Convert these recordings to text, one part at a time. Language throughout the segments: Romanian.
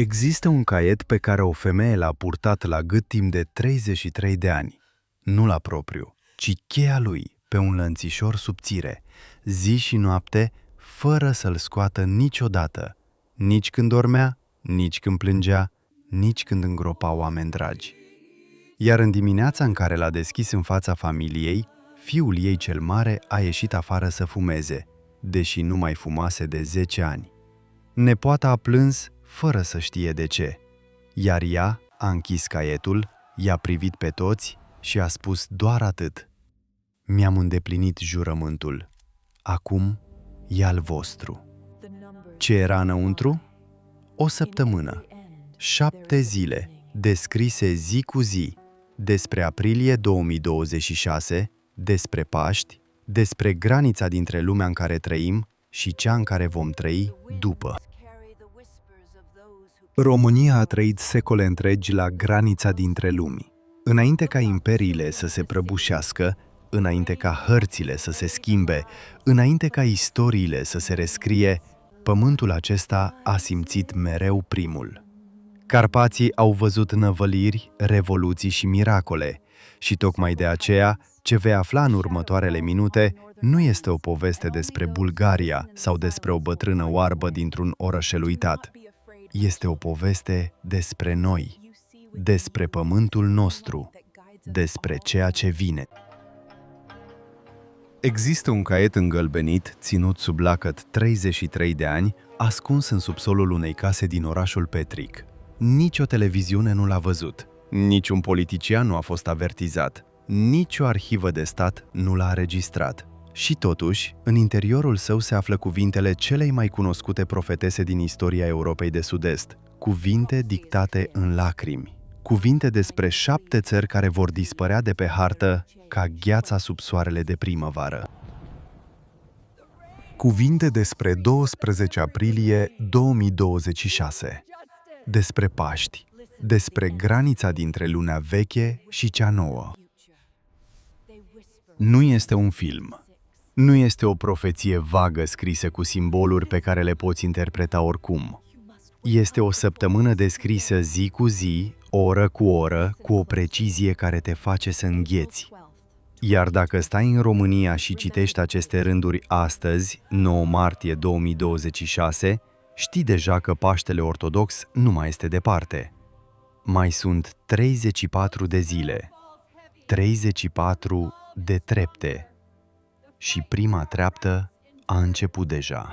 Există un caiet pe care o femeie l-a purtat la gât timp de 33 de ani. Nu la propriu, ci cheia lui, pe un lănțișor subțire, zi și noapte, fără să-l scoată niciodată, nici când dormea, nici când plângea, nici când îngropa oameni dragi. Iar în dimineața în care l-a deschis în fața familiei, fiul ei cel mare a ieșit afară să fumeze, deși nu mai fumase de 10 ani. Nepoata a plâns fără să știe de ce, iar ea a închis caietul, i-a privit pe toți și a spus doar atât: „Mi-am îndeplinit jurământul. Acum e al vostru.” Ce era înăuntru? O săptămână, 7 zile, descrise zi cu zi, despre aprilie 2026, despre Paști, despre granița dintre lumea în care trăim și cea în care vom trăi după. România a trăit secole întregi la granița dintre lumi. Înainte ca imperiile să se prăbușească, înainte ca hărțile să se schimbe, înainte ca istoriile să se rescrie, pământul acesta a simțit mereu primul. Carpații au văzut năvăliri, revoluții și miracole, și tocmai de aceea, ce vei afla în următoarele minute nu este o poveste despre Bulgaria sau despre o bătrână oarbă dintr-un orășel uitat. Este o poveste despre noi, despre pământul nostru, despre ceea ce vine. Există un caiet îngălbenit, ținut sub lacăt 33 de ani, ascuns în subsolul unei case din orașul Petric. Nici o televiziune nu l-a văzut, niciun politician nu a fost avertizat, nici o arhivă de stat nu l-a înregistrat. Și totuși, în interiorul său se află cuvintele celei mai cunoscute profetese din istoria Europei de Sud-Est, cuvinte dictate în lacrimi, cuvinte despre 7 țări care vor dispărea de pe hartă ca gheața sub soarele de primăvară. Cuvinte despre 12 aprilie 2026, despre Paști, despre granița dintre lumea veche și cea nouă. Nu este un film. Nu este o profeție vagă scrisă cu simboluri pe care le poți interpreta oricum. Este o săptămână descrisă zi cu zi, oră cu oră, cu o precizie care te face să îngheți. Iar dacă stai în România și citești aceste rânduri astăzi, 9 martie 2026, știi deja că Paștele Ortodox nu mai este departe. Mai sunt 34 de zile, 34 de trepte. Și prima treaptă a început deja.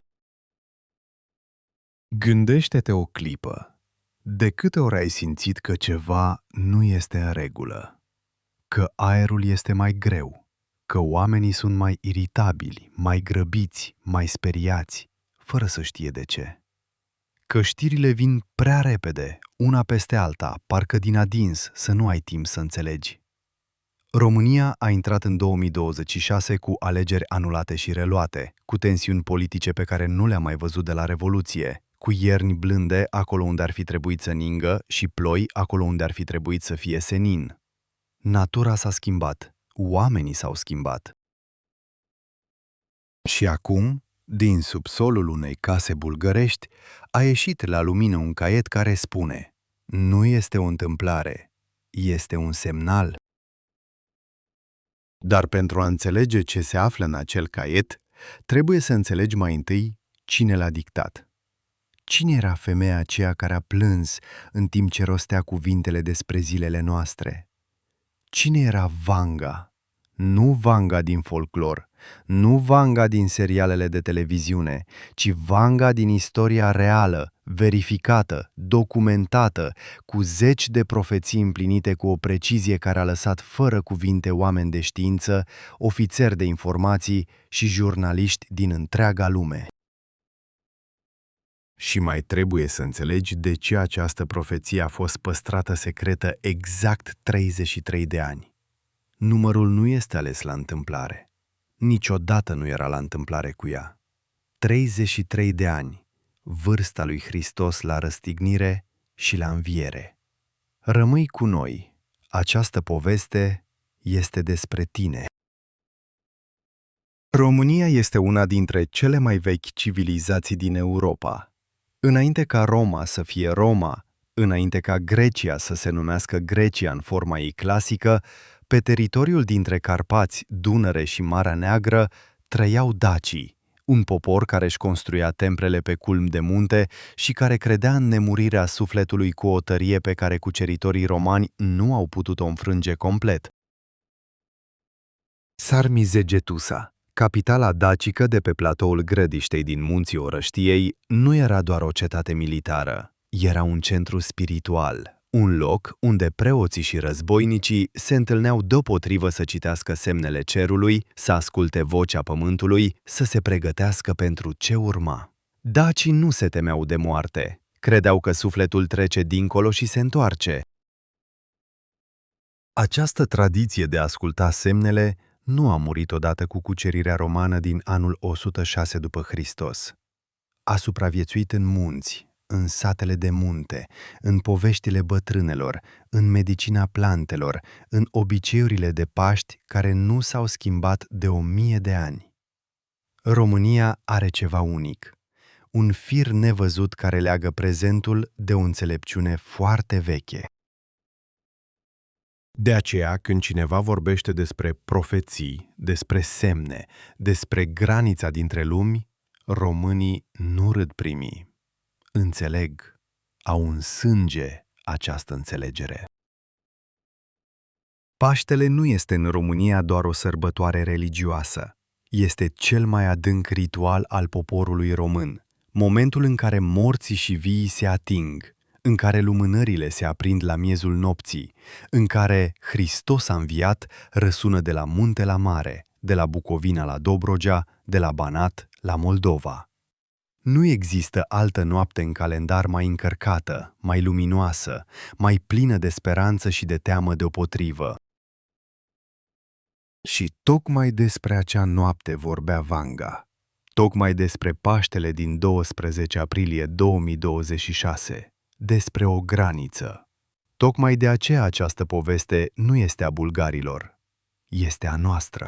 Gândește-te o clipă. De câte ori ai simțit că ceva nu este în regulă? Că aerul este mai greu? Că oamenii sunt mai iritabili, mai grăbiți, mai speriați, fără să știe de ce? Că știrile vin prea repede, una peste alta, parcă din adins, să nu ai timp să înțelegi? România a intrat în 2026 cu alegeri anulate și reluate, cu tensiuni politice pe care nu le-am mai văzut de la Revoluție, cu ierni blânde acolo unde ar fi trebuit să ningă și ploi acolo unde ar fi trebuit să fie senin. Natura s-a schimbat, oamenii s-au schimbat. Și acum, din subsolul unei case bulgărești, a ieșit la lumină un caiet care spune: nu este o întâmplare, este un semnal. Dar pentru a înțelege ce se află în acel caiet, trebuie să înțelegi mai întâi cine l-a dictat. Cine era femeia aceea care a plâns în timp ce rostea cuvintele despre zilele noastre? Cine era Vanga? Nu Vanga din folclor, nu Vanga din serialele de televiziune, ci Vanga din istoria reală, verificată, documentată, cu 10 de profeții împlinite cu o precizie care a lăsat fără cuvinte oameni de știință, ofițeri de informații și jurnaliști din întreaga lume. Și mai trebuie să înțelegi de ce această profeție a fost păstrată secretă exact 33 de ani. Numărul nu este ales la întâmplare. Niciodată nu era la întâmplare cu ea. 33 de ani, vârsta lui Hristos la răstignire și la înviere. Rămâi cu noi. Această poveste este despre tine. România este una dintre cele mai vechi civilizații din Europa. Înainte ca Roma să fie Roma, înainte ca Grecia să se numească Grecia în forma ei clasică, pe teritoriul dintre Carpați, Dunăre și Marea Neagră trăiau dacii, un popor care își construia templele pe culm de munte și care credea în nemurirea sufletului cu o tărie pe care cuceritorii romani nu au putut-o înfrânge complet. Sarmizegetusa, capitala dacică de pe platoul Grădiștei din munții Orăștiei, nu era doar o cetate militară, era un centru spiritual, un loc unde preoții și războinicii se întâlneau deopotrivă să citească semnele cerului, să asculte vocea pământului, să se pregătească pentru ce urma. Dacii nu se temeau de moarte, credeau că sufletul trece dincolo și se întoarce. Această tradiție de a asculta semnele nu a murit odată cu cucerirea romană din anul 106 după Hristos. A supraviețuit în munți, în satele de munte, în poveștile bătrânelor, în medicina plantelor, în obiceiurile de Paști care nu s-au schimbat de 1000 de ani. România are ceva unic, un fir nevăzut care leagă prezentul de o înțelepciune foarte veche. De aceea, când cineva vorbește despre profeții, despre semne, despre granița dintre lumi, românii nu râd primii. Înțeleg, au în sânge această înțelegere. Paștele nu este în România doar o sărbătoare religioasă. Este cel mai adânc ritual al poporului român, momentul în care morții și viii se ating, în care lumânările se aprind la miezul nopții, în care Hristos a înviat răsună de la munte la mare, de la Bucovina la Dobrogea, de la Banat la Moldova. Nu există altă noapte în calendar mai încărcată, mai luminoasă, mai plină de speranță și de teamă deopotrivă. Și tocmai despre acea noapte vorbea Vanga, tocmai despre Paștele din 12 aprilie 2026, despre o graniță. Tocmai de aceea această poveste nu este a bulgarilor, este a noastră.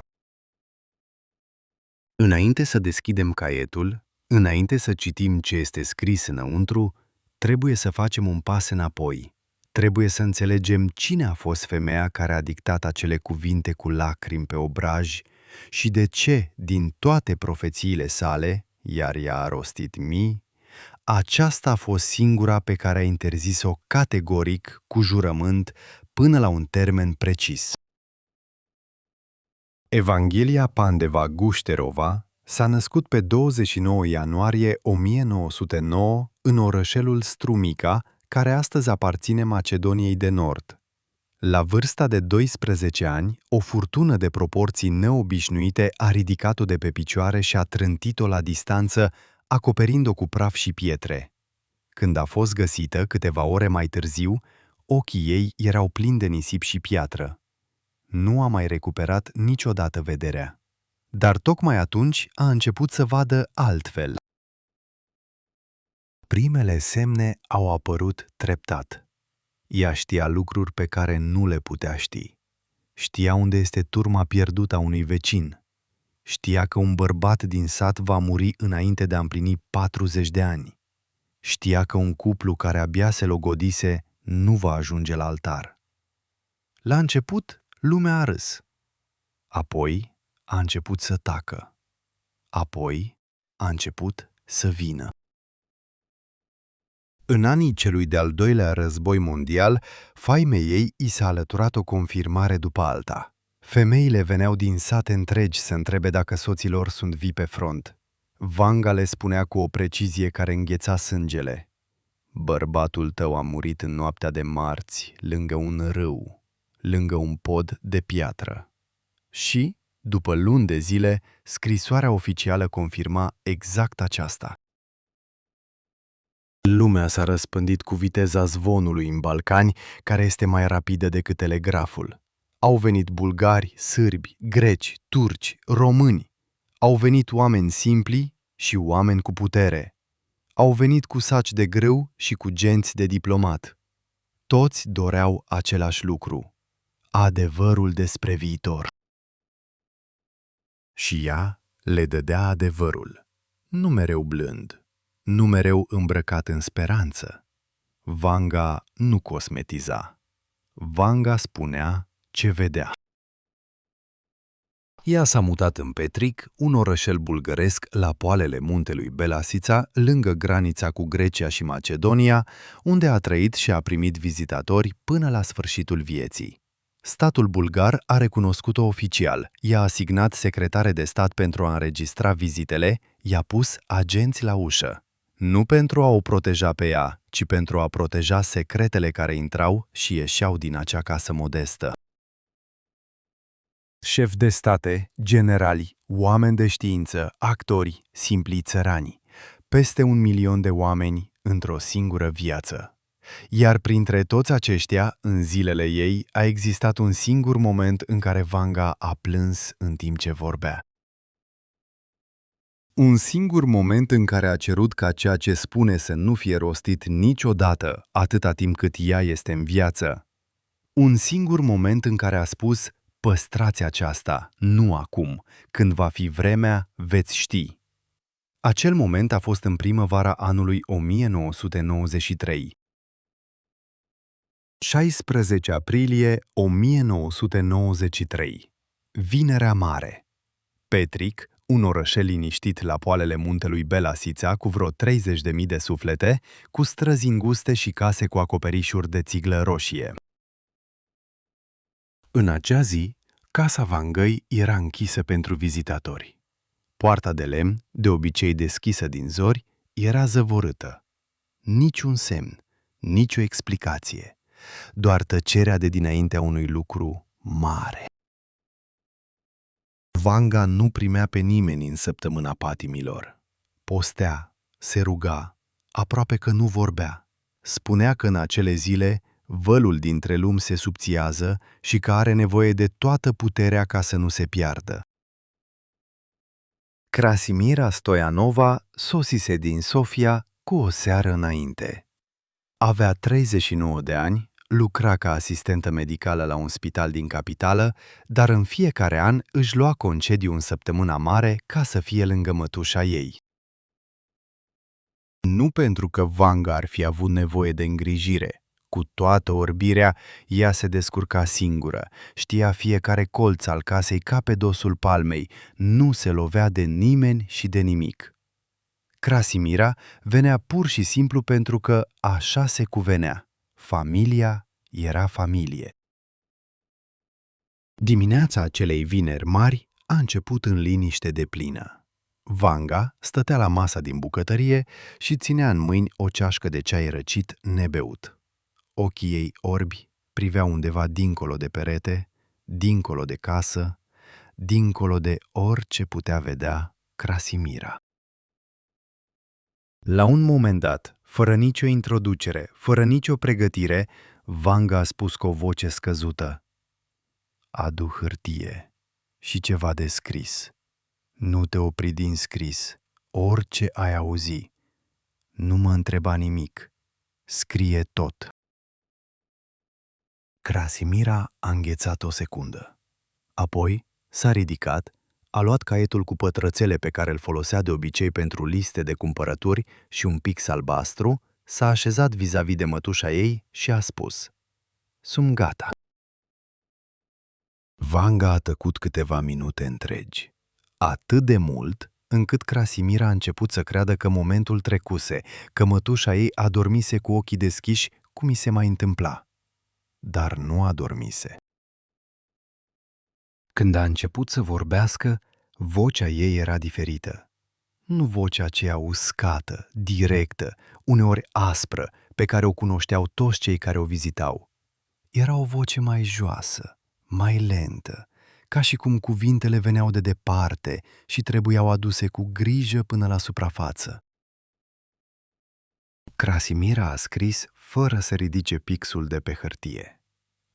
Înainte să deschidem caietul, înainte să citim ce este scris înăuntru, trebuie să facem un pas înapoi. Trebuie să înțelegem cine a fost femeia care a dictat acele cuvinte cu lacrimi pe obraj și de ce, din toate profețiile sale, iar ea a rostit mii, aceasta a fost singura pe care a interzis-o categoric, cu jurământ, până la un termen precis. Evanghelia Pandeva Gușterova s-a născut pe 29 ianuarie 1909 în orășelul Strumica, care astăzi aparține Macedoniei de Nord. La vârsta de 12 ani, o furtună de proporții neobișnuite a ridicat-o de pe picioare și a trântit-o la distanță, acoperind-o cu praf și pietre. Când a fost găsită, câteva ore mai târziu, ochii ei erau plini de nisip și piatră. Nu a mai recuperat niciodată vederea. Dar tocmai atunci a început să vadă altfel. Primele semne au apărut treptat. Ea știa lucruri pe care nu le putea ști. Știa unde este turma pierdută a unui vecin. Știa că un bărbat din sat va muri înainte de a împlini 40 de ani. Știa că un cuplu care abia se logodise nu va ajunge la altar. La început, lumea a râs. Apoi a început să tacă. Apoi a început să vină. În anii celui de-al doilea război mondial, faimei ei i s-a alăturat o confirmare după alta. Femeile veneau din sate întregi să întrebe dacă soților sunt vii pe front. Vanga le spunea cu o precizie care îngheța sângele: bărbatul tău a murit în noaptea de marți, lângă un râu, lângă un pod de piatră. Și, după luni de zile, scrisoarea oficială confirma exact aceasta. Lumea s-a răspândit cu viteza zvonului în Balcani, care este mai rapidă decât telegraful. Au venit bulgari, sârbi, greci, turci, români. Au venit oameni simpli și oameni cu putere. Au venit cu saci de grâu și cu genți de diplomat. Toți doreau același lucru: adevărul despre viitor. Și ea le dădea adevărul, nu mereu blând, nu mereu îmbrăcat în speranță. Vanga nu cosmetiza. Vanga spunea ce vedea. Ea s-a mutat în Petric, un orășel bulgăresc la poalele muntelui Belasița, lângă granița cu Grecia și Macedonia, unde a trăit și a primit vizitatori până la sfârșitul vieții. Statul bulgar a recunoscut-o oficial, i-a asignat secretare de stat pentru a înregistra vizitele, i-a pus agenți la ușă. Nu pentru a o proteja pe ea, ci pentru a proteja secretele care intrau și ieșeau din acea casă modestă. Șefi de state, generali, oameni de știință, actori, simpli țărani, peste 1 milion de oameni într-o singură viață. Iar printre toți aceștia, în zilele ei, a existat un singur moment în care Vanga a plâns în timp ce vorbea. Un singur moment în care a cerut ca ceea ce spune să nu fie rostit niciodată, atâta timp cât ea este în viață. Un singur moment în care a spus: păstrați aceasta, nu acum, când va fi vremea, veți ști. Acel moment a fost în primăvara anului 1993. 16 aprilie 1993. Vinerea Mare. Petric, un orășel liniștit la poalele muntelui Belasița, cu vreo 30.000 de suflete, cu străzi înguste și case cu acoperișuri de țiglă roșie. În acea zi, casa Vangăi era închisă pentru vizitatori. Poarta de lemn, de obicei deschisă din zori, era zăvorâtă. Niciun semn, nicio explicație, doar tăcerea de dinaintea unui lucru mare. Vanga nu primea pe nimeni în săptămâna patimilor. Postea, se ruga, aproape că nu vorbea. Spunea că în acele zile vălul dintre lumi se subțiază și că are nevoie de toată puterea ca să nu se piardă. Krasimira Stoianova sosise din Sofia cu o seară înainte. Avea 39 de ani, lucra ca asistentă medicală la un spital din capitală, dar în fiecare an își lua concediu în săptămâna mare ca să fie lângă mătușa ei. Nu pentru că Vanga ar fi avut nevoie de îngrijire. Cu toată orbirea, ea se descurca singură, știa fiecare colț al casei ca pe dosul palmei, nu se lovea de nimeni și de nimic. Krasimira venea pur și simplu pentru că așa se cuvenea. Familia era familie. Dimineața acelei vineri mari a început în liniște deplină. Vanga stătea la masa din bucătărie și ținea în mâini o ceașcă de ceai răcit nebeut. Ochii ei orbi priveau undeva dincolo de perete, dincolo de casă, dincolo de orice putea vedea Krasimira. La un moment dat, fără nicio introducere, fără nicio pregătire, Vanga a spus cu o voce scăzută: adu hârtie și ceva de scris. Nu te opri din scris, orice ai auzi. Nu mă întreba nimic. Scrie tot. Krasimira a înghețat o secundă. Apoi s-a ridicat, a luat caietul cu pătrățele pe care îl folosea de obicei pentru liste de cumpărături și un pix albastru, s-a așezat vis-a-vis de mătușa ei și a spus: sunt gata. Vanga a tăcut câteva minute întregi. Atât de mult încât Krasimira a început să creadă că momentul trecuse, că mătușa ei adormise cu ochii deschiși, cum i se mai întâmpla. Dar nu adormise. Când a început să vorbească, vocea ei era diferită. Nu vocea aceea uscată, directă, uneori aspră, pe care o cunoșteau toți cei care o vizitau. Era o voce mai joasă, mai lentă, ca și cum cuvintele veneau de departe și trebuiau aduse cu grijă până la suprafață. Krasimira a scris fără să ridice pixul de pe hârtie.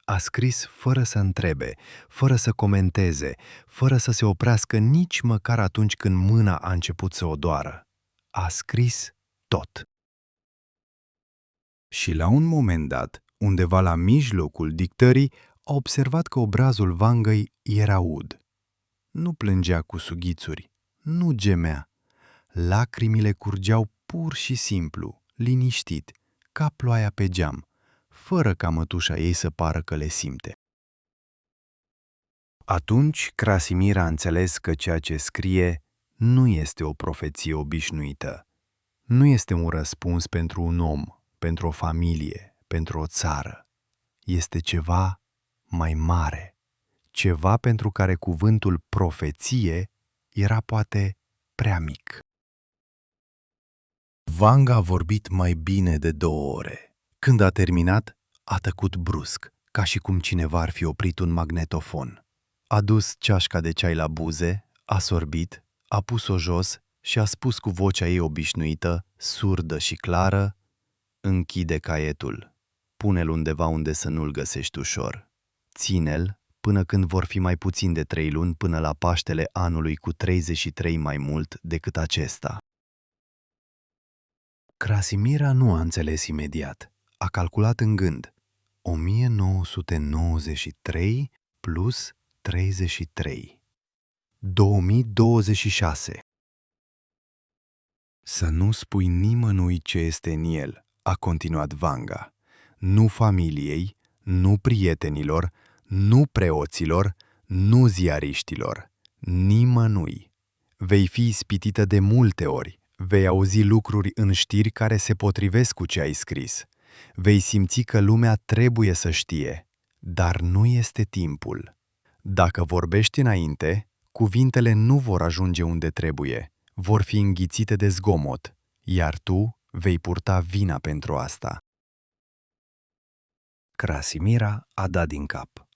A scris fără să întrebe, fără să comenteze, fără să se oprească nici măcar atunci când mâna a început să o doară. A scris tot. Și la un moment dat, undeva la mijlocul dictării, a observat că obrazul Vangăi era ud. Nu plângea cu sughițuri, nu gemea. Lacrimile curgeau pur și simplu, liniștit, ca ploaia pe geam, fără ca mătușa ei să pară că le simte. Atunci Krasimir a înțeles că ceea ce scrie nu este o profeție obișnuită. Nu este un răspuns pentru un om, pentru o familie, pentru o țară. Este ceva mai mare, ceva pentru care cuvântul profeție era poate prea mic. Vanga a vorbit mai bine de 2 ore. Când a terminat, a tăcut brusc, ca și cum cineva ar fi oprit un magnetofon. A dus ceașca de ceai la buze, a sorbit, a pus-o jos și a spus cu vocea ei obișnuită, surdă și clară: închide caietul, pune-l undeva unde să nu-l găsești ușor. Ține-l până când vor fi mai puțin de 3 luni până la Paștele anului cu 33 mai mult decât acesta. Krasimira nu a înțeles imediat. A calculat în gând: 1993 plus 33. 2026. Să nu spui nimănui ce este în el, a continuat Vanga. Nu familiei, nu prietenilor, nu preoților, nu ziariștilor, nimănui. Vei fi ispitită de multe ori, vei auzi lucruri în știri care se potrivesc cu ce ai scris. Vei simți că lumea trebuie să știe, dar nu este timpul. Dacă vorbești înainte, cuvintele nu vor ajunge unde trebuie, vor fi înghițite de zgomot, iar tu vei purta vina pentru asta. Krasimira a dat din cap.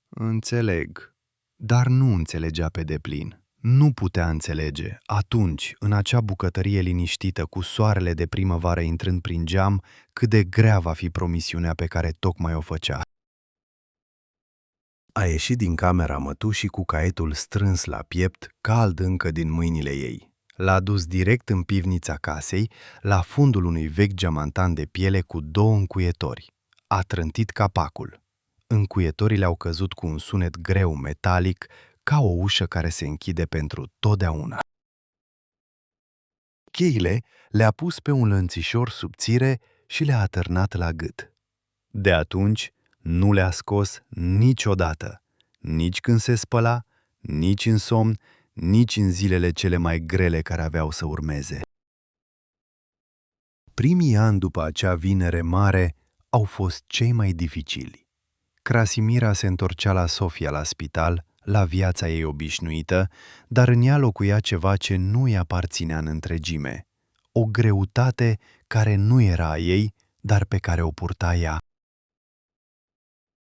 Înțeleg, dar nu înțelegea pe deplin. Nu putea înțelege, atunci, în acea bucătărie liniștită cu soarele de primăvară intrând prin geam, cât de grea va fi promisiunea pe care tocmai o făcea. A ieșit din camera mătușii cu caietul strâns la piept, cald încă din mâinile ei. L-a dus direct în pivnița casei, la fundul unui vechi geamantan de piele cu 2 încuietori. A trântit capacul. Încuietorile au căzut cu un sunet greu, metalic, ca o ușă care se închide pentru totdeauna. Cheile le-a pus pe un lănțișor subțire și le-a atârnat la gât. De atunci nu le-a scos niciodată, nici când se spăla, nici în somn, nici în zilele cele mai grele care aveau să urmeze. Primii ani după acea vinere mare au fost cei mai dificili. Krasimira se întorcea la Sofia la spital, la viața ei obișnuită, dar în ea locuia ceva ce nu îi aparținea în întregime. O greutate care nu era a ei, dar pe care o purta ea.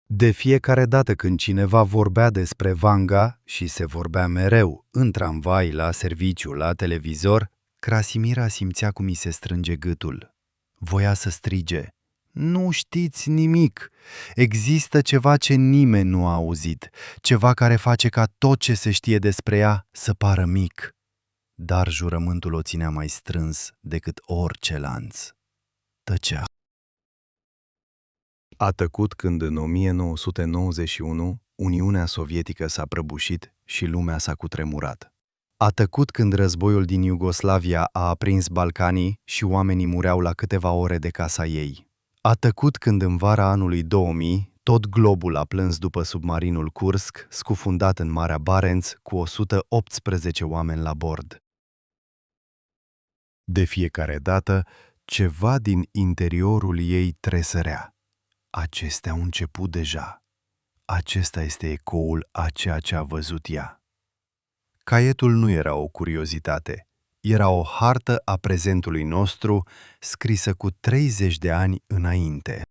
De fiecare dată când cineva vorbea despre Vanga, și se vorbea mereu, în tramvai, la serviciu, la televizor, Krasimira simțea cum îi se strânge gâtul. Voia să strige: nu știți nimic! Există ceva ce nimeni nu a auzit, ceva care face ca tot ce se știe despre ea să pară mic. Dar jurământul o ținea mai strâns decât orice lanț. Tăcea. A tăcut când în 1991 Uniunea Sovietică s-a prăbușit și lumea s-a cutremurat. A tăcut când războiul din Iugoslavia a aprins Balcanii și oamenii mureau la câteva ore de casa ei. A tăcut când în vara anului 2000 tot globul a plâns după submarinul Kursk, scufundat în Marea Barents cu 118 oameni la bord. De fiecare dată, ceva din interiorul ei tresărea. Acestea au început deja. Acesta este ecoul a ceea ce a văzut ea. Caietul nu era o curiozitate. Era o hartă a prezentului nostru, scrisă cu 30 de ani înainte.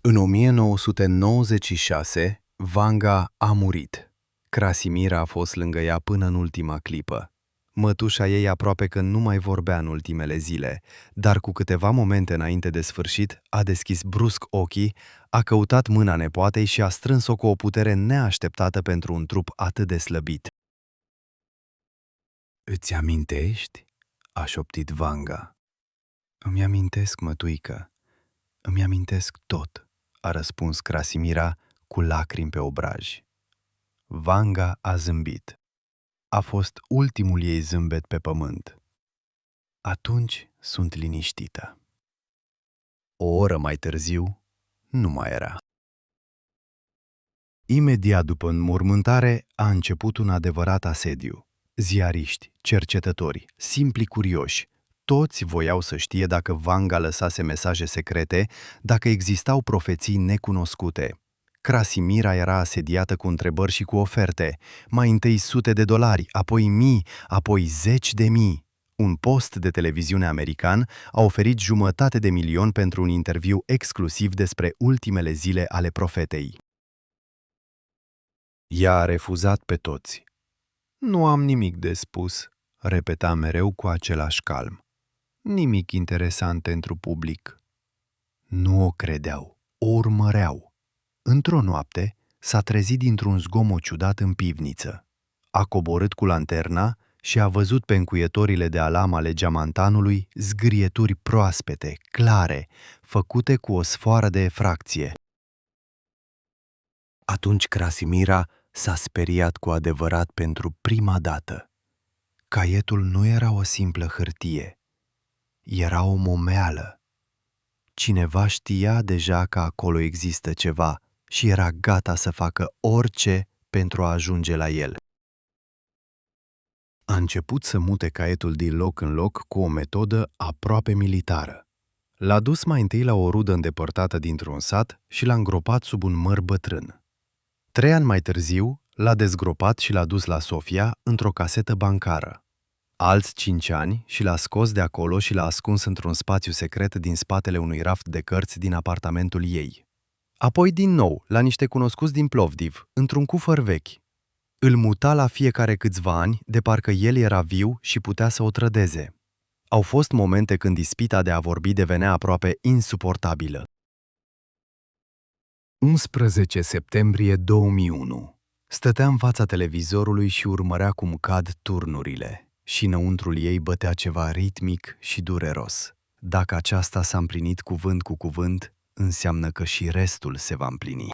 În 1996, Vanga a murit. Krasimira a fost lângă ea până în ultima clipă. Mătușa ei aproape că nu mai vorbea în ultimele zile, dar cu câteva momente înainte de sfârșit a deschis brusc ochii, a căutat mâna nepoatei și a strâns-o cu o putere neașteptată pentru un trup atât de slăbit. Îți amintești?" a șoptit Vanga. Îmi amintesc, mătuică. Îmi amintesc tot," a răspuns Krasimira cu lacrimi pe obraj. Vanga a zâmbit. A fost ultimul ei zâmbet pe pământ. Atunci sunt liniștită. O oră mai târziu, nu mai era. Imediat după înmormântare a început un adevărat asediu. Ziariști, cercetători, simpli curioși, toți voiau să știe dacă Vanga lăsase mesaje secrete, dacă existau profeții necunoscute. Krasimira era asediată cu întrebări și cu oferte, mai întâi sute de dolari, apoi mii, apoi zeci de mii. Un post de televiziune american a oferit $500.000 pentru un interviu exclusiv despre ultimele zile ale profetei. Ea a refuzat pe toți. Nu am nimic de spus, repeta mereu cu același calm. Nimic interesant pentru public. Nu o credeau, o urmăreau. Într-o noapte s-a trezit dintr-un zgomot ciudat în pivniță. A coborât cu lanterna și a văzut pe încuietorile de alam ale geamantanului zgârieturi proaspete, clare, făcute cu o sfoară de efracție. Atunci Krasimira s-a speriat cu adevărat pentru prima dată. Caietul nu era o simplă hârtie, era o momeală. Cineva știa deja că acolo există ceva și era gata să facă orice pentru a ajunge la el. A început să mute caietul din loc în loc cu o metodă aproape militară. L-a dus mai întâi la o rudă îndepărtată dintr-un sat și l-a îngropat sub un măr bătrân. 3 ani mai târziu, l-a dezgropat și l-a dus la Sofia într-o casetă bancară. Alți 5 ani și l-a scos de acolo și l-a ascuns într-un spațiu secret din spatele unui raft de cărți din apartamentul ei. Apoi din nou, la niște cunoscuți din Plovdiv, într-un cufăr vechi. Îl muta la fiecare câțiva ani, de parcă el era viu și putea să o trădeze. Au fost momente când ispita de a vorbi devenea aproape insuportabilă. 11 septembrie 2001. Stătea în fața televizorului și urmărea cum cad turnurile. Și înăuntrul ei bătea ceva ritmic și dureros. Dacă aceasta s-a împlinit cuvânt cu cuvânt, înseamnă că și restul se va împlini.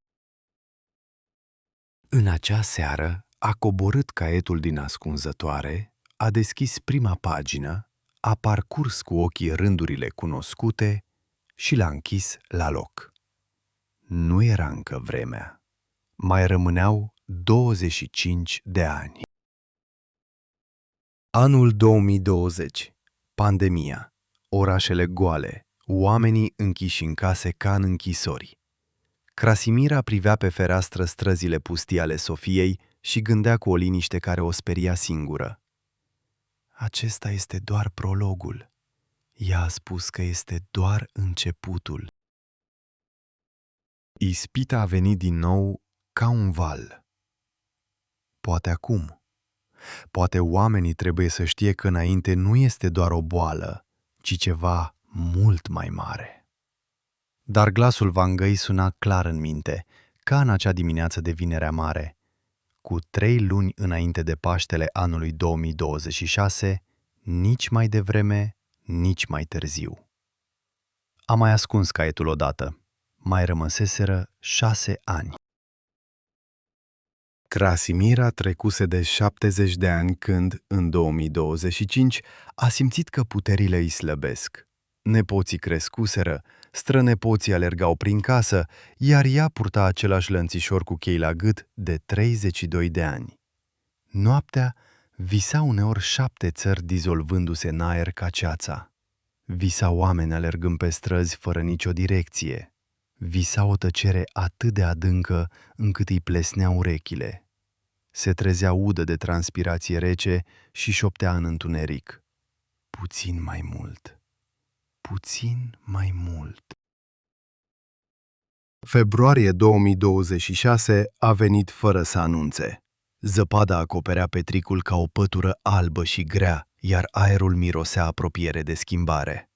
În acea seară, a coborât caietul din ascunzătoare, a deschis prima pagină, a parcurs cu ochii rândurile cunoscute și l-a închis la loc. Nu era încă vremea. Mai rămâneau 25 de ani. Anul 2020. Pandemia. Orașele goale. Oamenii închiși în case ca în închisori. Krasimira privea pe fereastră străzile pustii ale Sofiei și gândea cu o liniște care o speria singură. Acesta este doar prologul. Ea a spus că este doar începutul. Ispita a venit din nou ca un val. Poate acum. Poate oamenii trebuie să știe că înainte nu este doar o boală, ci ceva mult mai mare. Dar glasul Vangăi suna clar în minte, ca în acea dimineață de Vinerea Mare. Cu 3 luni înainte de Paștele anului 2026, nici mai devreme, nici mai târziu. A mai ascuns caietul odată. Mai rămăseseră 6 ani. Krasimira trecuse de 70 de ani când, în 2025, a simțit că puterile îi slăbesc. Nepoții crescuseră, strănepoții alergau prin casă, iar ea purta același lănțișor cu chei la gât de 32 de ani. Noaptea visa uneori 7 țări dizolvându-se în aer ca ceața. Visa oameni alergând pe străzi fără nicio direcție. Visa o tăcere atât de adâncă încât îi plesneau urechile. Se trezea udă de transpirație rece și șoptea în întuneric. Puțin mai mult. Puțin mai mult. Februarie 2026 a venit fără să anunțe. Zăpada acoperea petricul ca o pătură albă și grea, iar aerul mirosea apropiere de schimbare.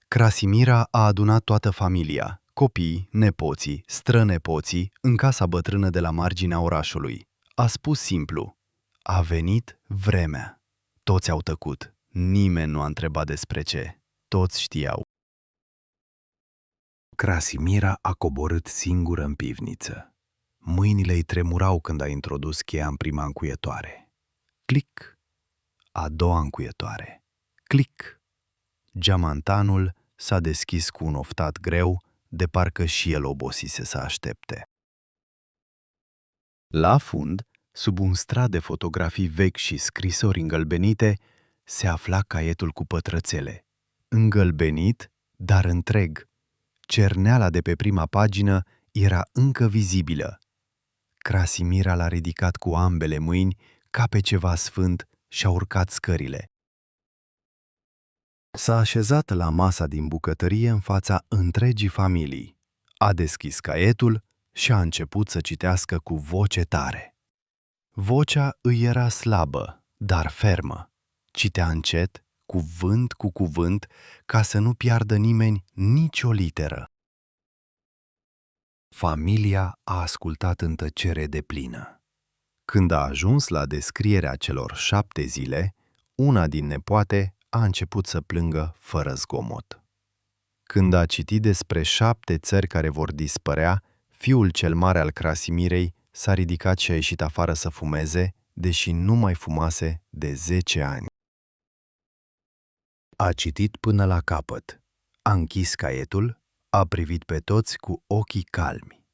Krasimira a adunat toată familia, copii, nepoții, strănepoții, în casa bătrână de la marginea orașului. A spus simplu: a venit vremea. Toți au tăcut. Nimeni nu a întrebat despre ce. Toți știau. Krasimira a coborât singură în pivniță. Mâinile îi tremurau când a introdus cheia în prima încuietoare. Clic! A doua încuietoare. Clic! Geamantanul s-a deschis cu un oftat greu, de parcă și el obosise să aștepte. La fund, sub un strat de fotografii vechi și scrisori îngălbenite, se afla caietul cu pătrățele. Îngălbenit, dar întreg. Cerneala de pe prima pagină era încă vizibilă. Krasimira l-a ridicat cu ambele mâini, ca pe ceva sfânt, și a urcat scările. S-a așezat la masa din bucătărie în fața întregii familii. A deschis caietul și a început să citească cu voce tare. Vocea îi era slabă, dar fermă. Citea încet, cuvânt cu cuvânt, ca să nu piardă nimeni nicio literă. Familia a ascultat în tăcere deplină. Când a ajuns la descrierea celor 7 zile, una din nepoate a început să plângă fără zgomot. Când a citit despre 7 țări care vor dispărea, fiul cel mare al Krasimirei s-a ridicat și a ieșit afară să fumeze, deși nu mai fumase de 10 ani. A citit până la capăt, a închis caietul, a privit pe toți cu ochii calmi.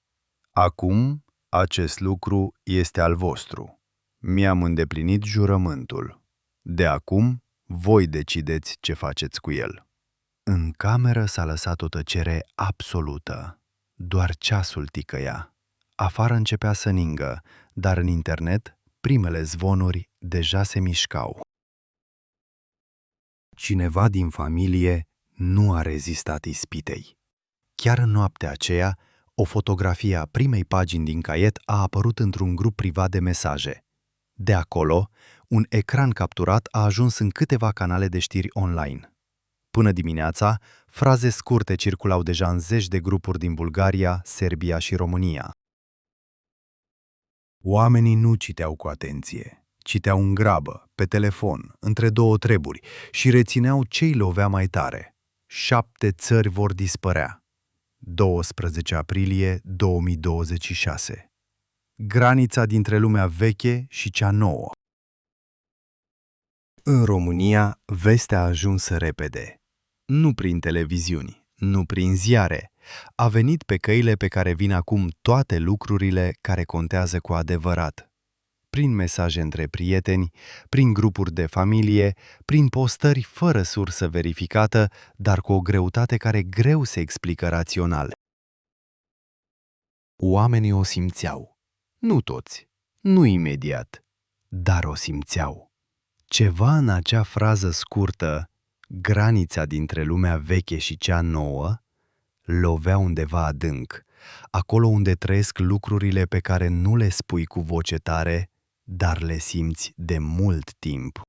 Acum, acest lucru este al vostru. Mi-am îndeplinit jurământul. De acum, voi decideți ce faceți cu el. În cameră s-a lăsat o tăcere absolută. Doar ceasul ticăia. Afară începea să ningă, dar în internet primele zvonuri deja se mișcau. Cineva din familie nu a rezistat ispitei. Chiar în noaptea aceea, o fotografie a primei pagini din caiet a apărut într-un grup privat de mesaje. De acolo, un ecran capturat a ajuns în câteva canale de știri online. Până dimineața, fraze scurte circulau deja în zeci de grupuri din Bulgaria, Serbia și România. Oamenii nu citeau cu atenție. Citeau în grabă, pe telefon, între două treburi și rețineau ce-i lovea mai tare. 7 țări vor dispărea. 12 aprilie 2026. Granița dintre lumea veche și cea nouă. În România, vestea a ajuns repede. Nu prin televiziuni, nu prin ziare. A venit pe căile pe care vin acum toate lucrurile care contează cu adevărat. Prin mesaje între prieteni, prin grupuri de familie, prin postări fără sursă verificată, dar cu o greutate care greu se explică rațional. Oamenii o simțeau. Nu toți, nu imediat, dar o simțeau. Ceva în acea frază scurtă, granița dintre lumea veche și cea nouă, lovea undeva adânc, acolo unde trăiesc lucrurile pe care nu le spui cu voce tare, dar le simți de mult timp.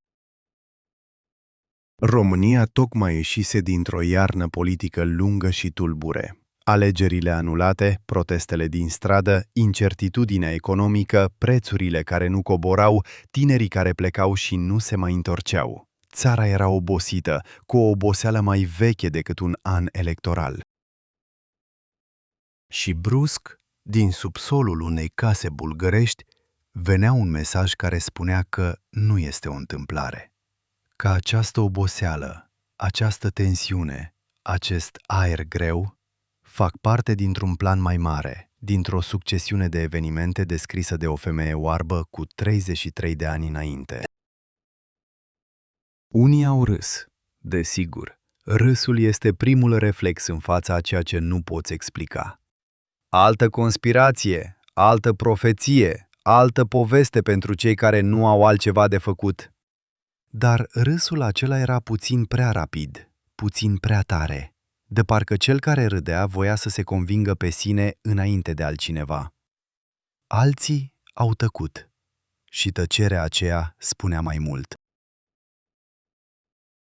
România tocmai ieșise dintr-o iarnă politică lungă și tulbure. Alegerile anulate, protestele din stradă, incertitudinea economică, prețurile care nu coborau, tinerii care plecau și nu se mai întorceau. Țara era obosită, cu o oboseală mai veche decât un an electoral. Și brusc, din subsolul unei case bulgărești, venea un mesaj care spunea că nu este o întâmplare. Că această oboseală, această tensiune, acest aer greu, fac parte dintr-un plan mai mare, dintr-o succesiune de evenimente descrisă de o femeie oarbă cu 33 de ani înainte. Unii au râs, desigur. Râsul este primul reflex în fața a ceea ce nu poți explica. Altă conspirație, altă profeție, altă poveste pentru cei care nu au altceva de făcut. Dar râsul acela era puțin prea rapid, puțin prea tare, de parcă cel care râdea voia să se convingă pe sine înainte de altcineva. Alții au tăcut și tăcerea aceea spunea mai mult.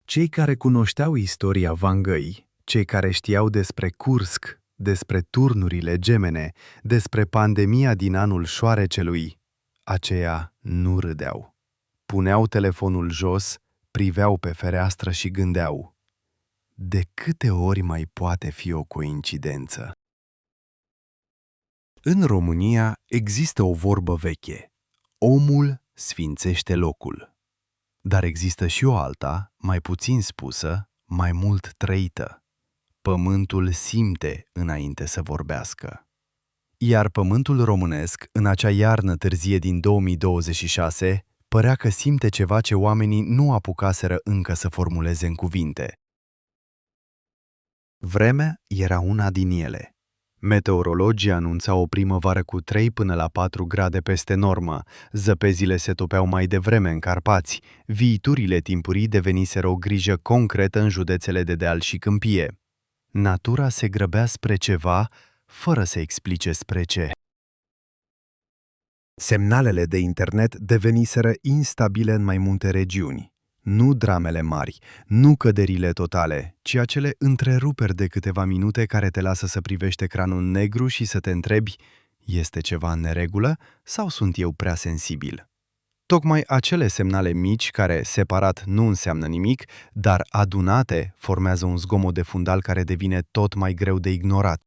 Cei care cunoșteau istoria Vangăi, cei care știau despre Kursk, despre turnurile gemene, despre pandemia din anul șoarecelui, aceia nu râdeau. Puneau telefonul jos, priveau pe fereastră și gândeau: de câte ori mai poate fi o coincidență? În România există o vorbă veche: omul sfințește locul. Dar există și o alta, mai puțin spusă, mai mult trăită. Pământul simte înainte să vorbească. Iar pământul românesc, în acea iarnă târzie din 2026, părea că simte ceva ce oamenii nu apucaseră încă să formuleze în cuvinte. Vremea era una din ele. Meteorologii anunțau o primăvară cu 3 până la 4 grade peste normă, zăpezile se topeau mai devreme în Carpați, viiturile timpurii deveniseră o grijă concretă în județele de Deal și Câmpie. Natura se grăbea spre ceva, fără să explice spre ce. Semnalele de internet deveniseră instabile în mai multe regiuni. Nu dramele mari, nu căderile totale, ci acele întreruperi de câteva minute care te lasă să privești ecranul negru și să te întrebi: este ceva în neregulă sau sunt eu prea sensibil? Tocmai acele semnale mici, care separat nu înseamnă nimic, dar adunate formează un zgomot de fundal care devine tot mai greu de ignorat.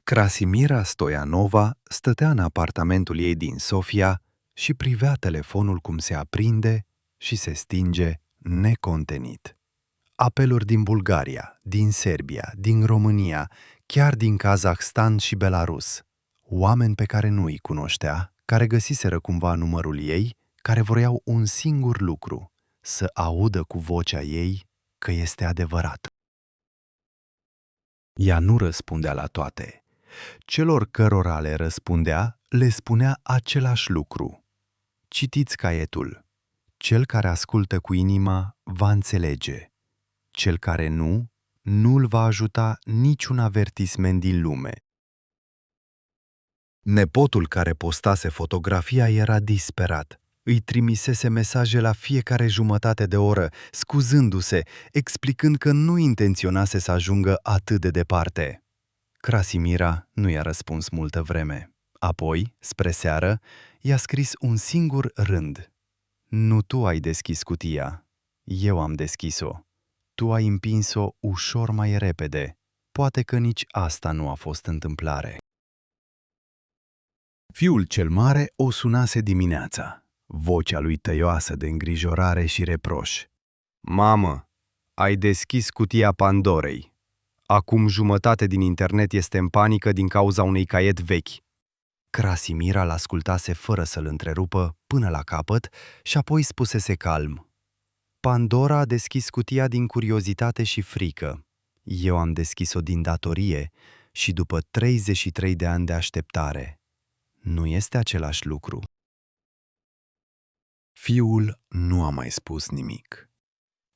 Krasimira Stoianova stătea în apartamentul ei din Sofia și privea telefonul cum se aprinde și se stinge necontenit. Apeluri din Bulgaria, din Serbia, din România, chiar din Kazahstan și Belarus. Oameni pe care nu îi cunoștea, care găsiseră cumva numărul ei, care voiau un singur lucru: să audă cu vocea ei că este adevărat. Ea nu răspundea la toate. Celor cărora le răspundea, le spunea același lucru. Citiți caietul. Cel care ascultă cu inima va înțelege. Cel care nu-l va ajuta niciun avertisment din lume. Nepotul care postase fotografia era disperat. Îi trimisese mesaje la fiecare jumătate de oră, scuzându-se, explicând că nu intenționase să ajungă atât de departe. Krasimira nu i-a răspuns multă vreme. Apoi, spre seară, i-a scris un singur rând. Nu tu ai deschis cutia, eu am deschis-o. Tu ai împins-o ușor mai repede. Poate că nici asta nu a fost întâmplare. Fiul cel mare o sunase dimineața, vocea lui tăioasă de îngrijorare și reproș. Mamă, ai deschis cutia Pandorei. Acum jumătate din internet este în panică din cauza unui caiet vechi. Krasimira l-ascultase fără să-l întrerupă până la capăt și apoi spusese calm: Pandora a deschis cutia din curiozitate și frică. Eu am deschis-o din datorie și după 33 de ani de așteptare. Nu este același lucru. Fiul nu a mai spus nimic.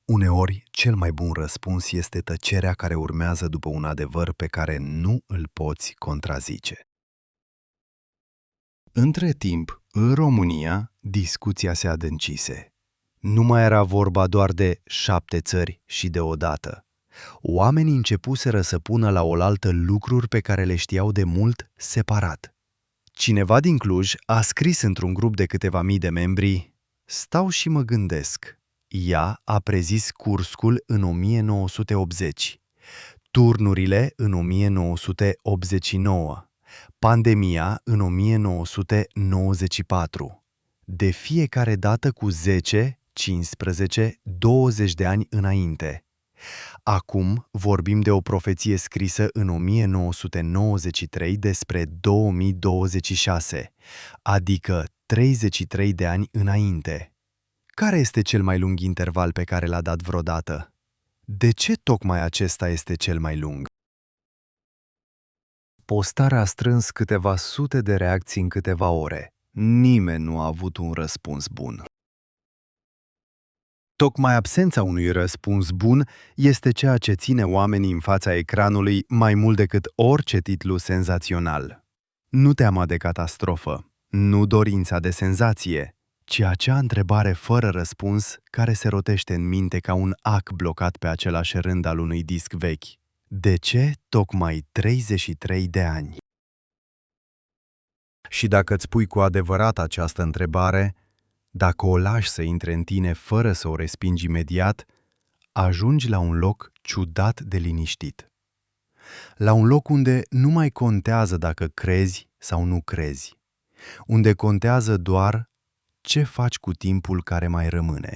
Uneori, cel mai bun răspuns este tăcerea care urmează după un adevăr pe care nu îl poți contrazice. Între timp, în România, discuția se adâncise. Nu mai era vorba doar de 7 țări și de odată. Oamenii începuseră să pună la oaltă lucruri pe care le știau de mult separat. Cineva din Cluj a scris într-un grup de câteva mii de membri: stau și mă gândesc. Ea a prezis Curscul în 1980, turnurile în 1989, pandemia în 1994, de fiecare dată cu 10, 15, 20 de ani înainte. Acum vorbim de o profeție scrisă în 1993 despre 2026, adică 33 de ani înainte. Care este cel mai lung interval pe care l-a dat vreodată? De ce tocmai acesta este cel mai lung? Postarea a strâns câteva sute de reacții în câteva ore. Nimeni nu a avut un răspuns bun. Tocmai absența unui răspuns bun este ceea ce ține oamenii în fața ecranului mai mult decât orice titlu senzațional. Nu teama de catastrofă, nu dorința de senzație, ci acea întrebare fără răspuns care se rotește în minte ca un ac blocat pe același rând al unui disc vechi. De ce tocmai 33 de ani? Și dacă îți pui cu adevărat această întrebare, dacă o lași să intre în tine fără să o respingi imediat, ajungi la un loc ciudat de liniștit. La un loc unde nu mai contează dacă crezi sau nu crezi, unde contează doar ce faci cu timpul care mai rămâne.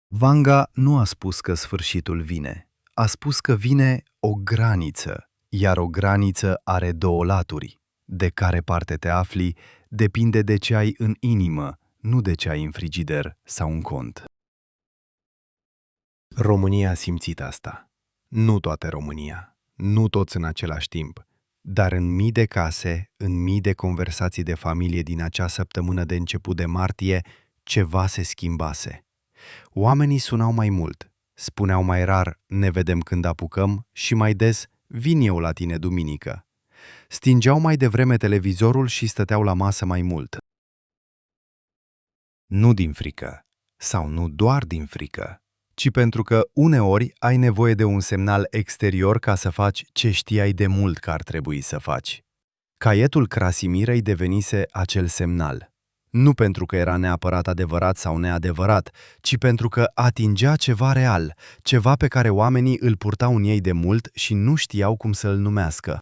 Vanga nu a spus că sfârșitul vine, a spus că vine o graniță, iar o graniță are două laturi. De care parte te afli depinde de ce ai în inimă, nu de ce ai în frigider sau în cont. România a simțit asta. Nu toată România, nu toți în același timp, dar în mii de case, în mii de conversații de familie din acea săptămână de început de martie, ceva se schimbase. Oamenii sunau mai mult, spuneau mai rar, ne vedem când apucăm, și mai des, vin eu la tine duminică. Stingeau mai devreme televizorul și stăteau la masă mai mult. Nu din frică, sau nu doar din frică, ci pentru că uneori ai nevoie de un semnal exterior ca să faci ce știai de mult că ar trebui să faci. Caietul Crasimirei devenise acel semnal. Nu pentru că era neapărat adevărat sau neadevărat, ci pentru că atingea ceva real, ceva pe care oamenii îl purtau în ei de mult și nu știau cum să-l numească.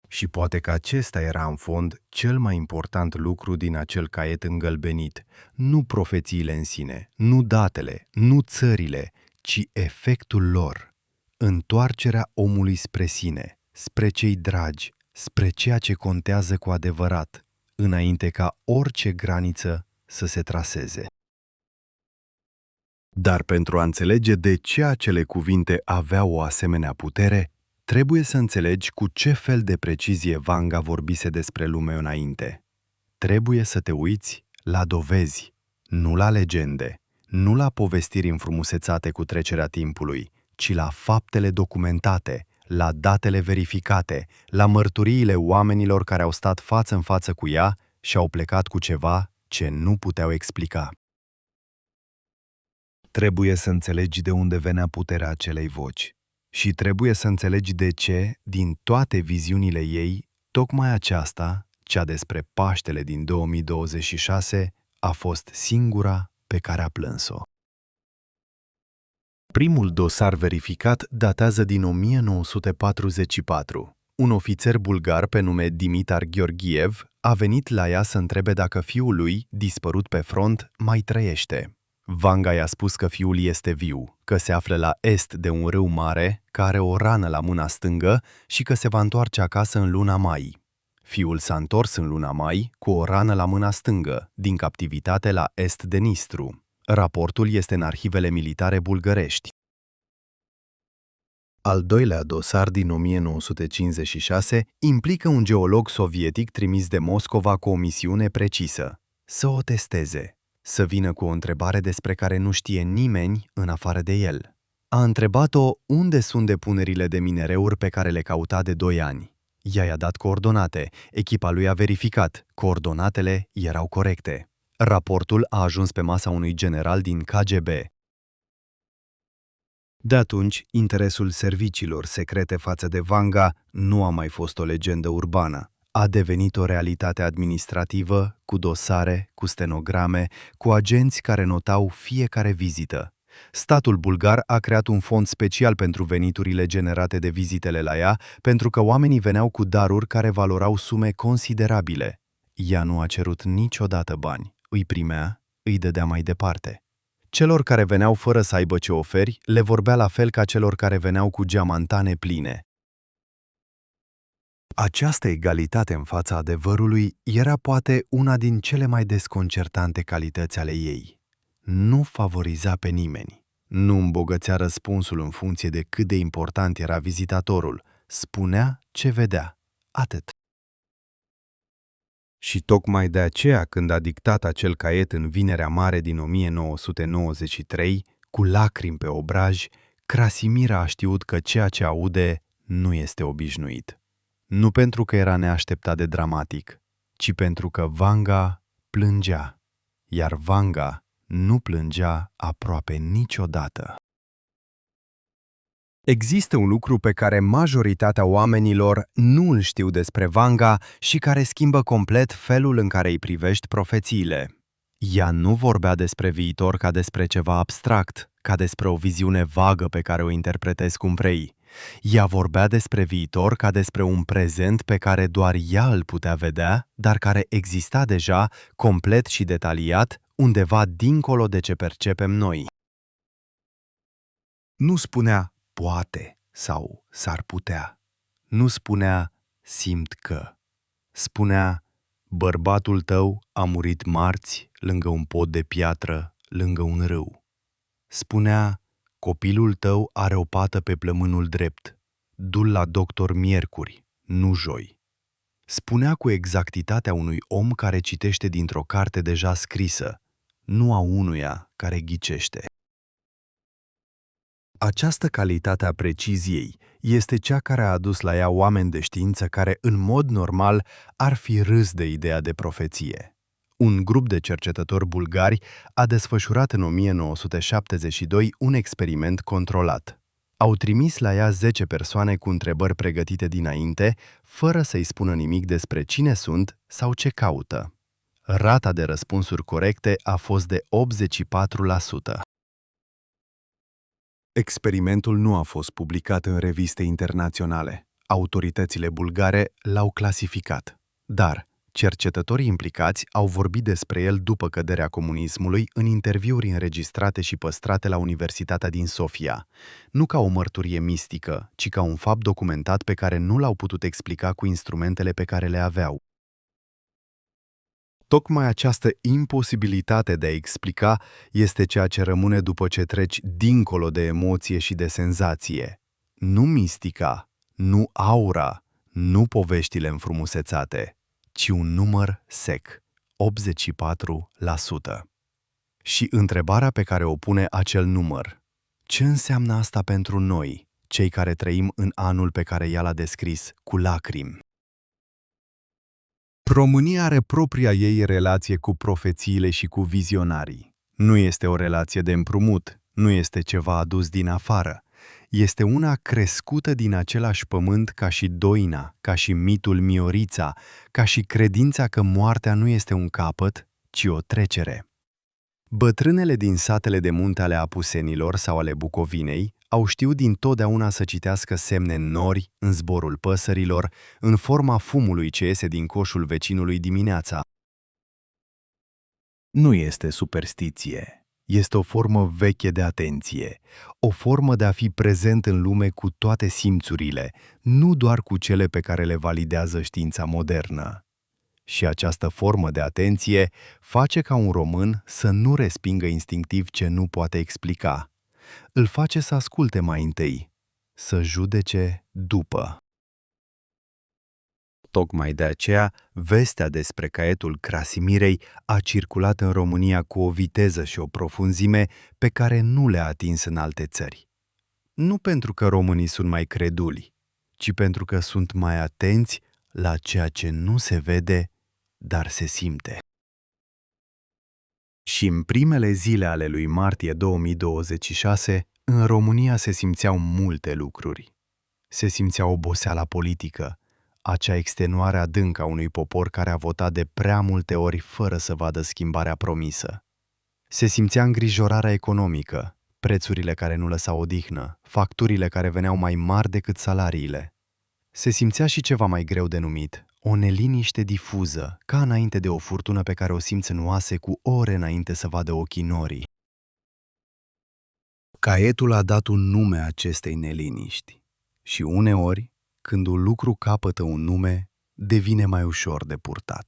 Și poate că acesta era în fond cel mai important lucru din acel caiet îngălbenit, nu profețiile în sine, nu datele, nu țările, ci efectul lor, întoarcerea omului spre sine, spre cei dragi, spre ceea ce contează cu adevărat, înainte ca orice graniță să se traseze. Dar pentru a înțelege de ce acele cuvinte aveau o asemenea putere, trebuie să înțelegi cu ce fel de precizie Vanga vorbise despre lume înainte. Trebuie să te uiți la dovezi, nu la legende, nu la povestiri înfrumusețate cu trecerea timpului, ci la faptele documentate, la datele verificate, la mărturiile oamenilor care au stat față în față cu ea și au plecat cu ceva ce nu puteau explica. Trebuie să înțelegi de unde venea puterea acelei voci. Și trebuie să înțelegi de ce, din toate viziunile ei, tocmai aceasta, cea despre Paștele din 2026, a fost singura pe care a plâns-o. Primul dosar verificat datează din 1944. Un ofițer bulgar pe nume Dimitar Gheorghiev a venit la ea să întrebe dacă fiul lui, dispărut pe front, mai trăiește. Vanga i-a spus că fiul este viu, că se află la est de un râu mare, că are o rană la mâna stângă și că se va întoarce acasă în luna mai. Fiul s-a întors în luna mai cu o rană la mâna stângă, din captivitate la est de Nistru. Raportul este în arhivele militare bulgărești. Al doilea dosar din 1956 implică un geolog sovietic trimis de Moscova cu o misiune precisă: să o testeze, să vină cu o întrebare despre care nu știe nimeni în afară de el. A întrebat-o unde sunt depunerile de minereuri pe care le căuta de 2 ani. Ea i-a dat coordonate, echipa lui a verificat, coordonatele erau corecte. Raportul a ajuns pe masa unui general din KGB. De atunci, interesul serviciilor secrete față de Vanga nu a mai fost o legendă urbană. A devenit o realitate administrativă, cu dosare, cu stenograme, cu agenți care notau fiecare vizită. Statul bulgar a creat un fond special pentru veniturile generate de vizitele la ea, pentru că oamenii veneau cu daruri care valorau sume considerabile. Ea nu a cerut niciodată bani. Îi primea, îi dădea mai departe. Celor care veneau fără să aibă ce oferi, le vorbea la fel ca celor care veneau cu geamantane pline. Această egalitate în fața adevărului era poate una din cele mai desconcertante calități ale ei. Nu favoriza pe nimeni. Nu îmbogățea răspunsul în funcție de cât de important era vizitatorul. Spunea ce vedea. Atât. Și tocmai de aceea, când a dictat acel caiet în Vinerea Mare din 1993, cu lacrimi pe obraj, Crasimira a știut că ceea ce aude nu este obișnuit. Nu pentru că era neașteptat de dramatic, ci pentru că Vanga plângea, iar Vanga nu plângea aproape niciodată. Există un lucru pe care majoritatea oamenilor nu îl știu despre Vanga și care schimbă complet felul în care îi privești profețiile. Ea nu vorbea despre viitor ca despre ceva abstract, ca despre o viziune vagă pe care o interpretezi cum vrei. Ea vorbea despre viitor ca despre un prezent pe care doar ea îl putea vedea, dar care exista deja, complet și detaliat, undeva dincolo de ce percepem noi. Nu spunea poate sau s-ar putea. Nu spunea simt că. Spunea bărbatul tău a murit marți lângă un pod de piatră, lângă un râu. Spunea copilul tău are o pată pe plămânul drept. Du-l la doctor miercuri, nu joi. Spunea cu exactitatea unui om care citește dintr-o carte deja scrisă, nu a unuia care ghicește. Această calitate a preciziei este cea care a adus la ea oameni de știință care, în mod normal, ar fi râs de ideea de profeție. Un grup de cercetători bulgari a desfășurat în 1972 un experiment controlat. Au trimis la ea 10 persoane cu întrebări pregătite dinainte, fără să-i spună nimic despre cine sunt sau ce caută. Rata de răspunsuri corecte a fost de 84%. Experimentul nu a fost publicat în reviste internaționale. Autoritățile bulgare l-au clasificat. Dar cercetătorii implicați au vorbit despre el după căderea comunismului în interviuri înregistrate și păstrate la Universitatea din Sofia, nu ca o mărturie mistică, ci ca un fapt documentat pe care nu l-au putut explica cu instrumentele pe care le aveau. Tocmai această imposibilitate de a explica este ceea ce rămâne după ce treci dincolo de emoție și de senzație. Nu mistica, nu aura, nu poveștile înfrumusețate, ci un număr sec, 84%. Și întrebarea pe care o pune acel număr: ce înseamnă asta pentru noi, cei care trăim în anul pe care ea l-a descris cu lacrimi? România are propria ei relație cu profețiile și cu vizionarii. Nu este o relație de împrumut, nu este ceva adus din afară. Este una crescută din același pământ ca și Doina, ca și mitul Miorița, ca și credința că moartea nu este un capăt, ci o trecere. Bătrânele din satele de munte ale Apusenilor sau ale Bucovinei au știut dintotdeauna să citească semne în nori, în zborul păsărilor, în forma fumului ce iese din coșul vecinului dimineața. Nu este superstiție, este o formă veche de atenție, o formă de a fi prezent în lume cu toate simțurile, nu doar cu cele pe care le validează știința modernă. Și această formă de atenție face ca un român să nu respingă instinctiv ce nu poate explica. Îl face să asculte mai întâi, să judece după. Tocmai de aceea, vestea despre caietul Crasimirei a circulat în România cu o viteză și o profunzime pe care nu le-a atins în alte țări. Nu pentru că românii sunt mai creduli, ci pentru că sunt mai atenți la ceea ce nu se vede, dar se simte. Și în primele zile ale lui martie 2026, în România se simțeau multe lucruri. Se simțea oboseala politică, acea extenuare adâncă a unui popor care a votat de prea multe ori fără să vadă schimbarea promisă. Se simțea îngrijorarea economică, prețurile care nu lăsau odihnă, facturile care veneau mai mari decât salariile. Se simțea și ceva mai greu de numit, o neliniște difuză, ca înainte de o furtună pe care o simți în oase cu ore înainte să vadă ochii norii. Caietul a dat un nume acestei neliniști și uneori, când un lucru capătă un nume, devine mai ușor de purtat.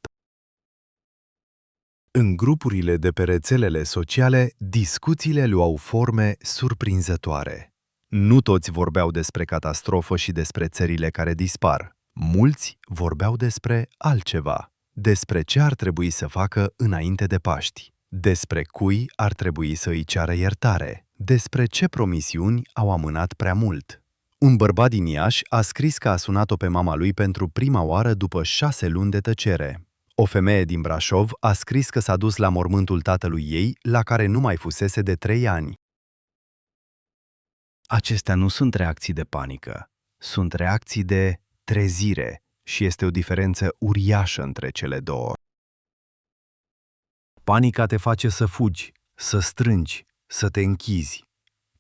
În grupurile de pe rețelele sociale, discuțiile luau forme surprinzătoare. Nu toți vorbeau despre catastrofă și despre țările care dispar. Mulți vorbeau despre altceva, despre ce ar trebui să facă înainte de Paști, despre cui ar trebui să îi ceară iertare, despre ce promisiuni au amânat prea mult. Un bărbat din Iași a scris că a sunat-o pe mama lui pentru prima oară după 6 luni de tăcere. O femeie din Brașov a scris că s-a dus la mormântul tatălui ei, la care nu mai fusese de 3 ani. Acestea nu sunt reacții de panică, sunt reacții de trezire și este o diferență uriașă între cele două. Panica te face să fugi, să strângi, să te închizi.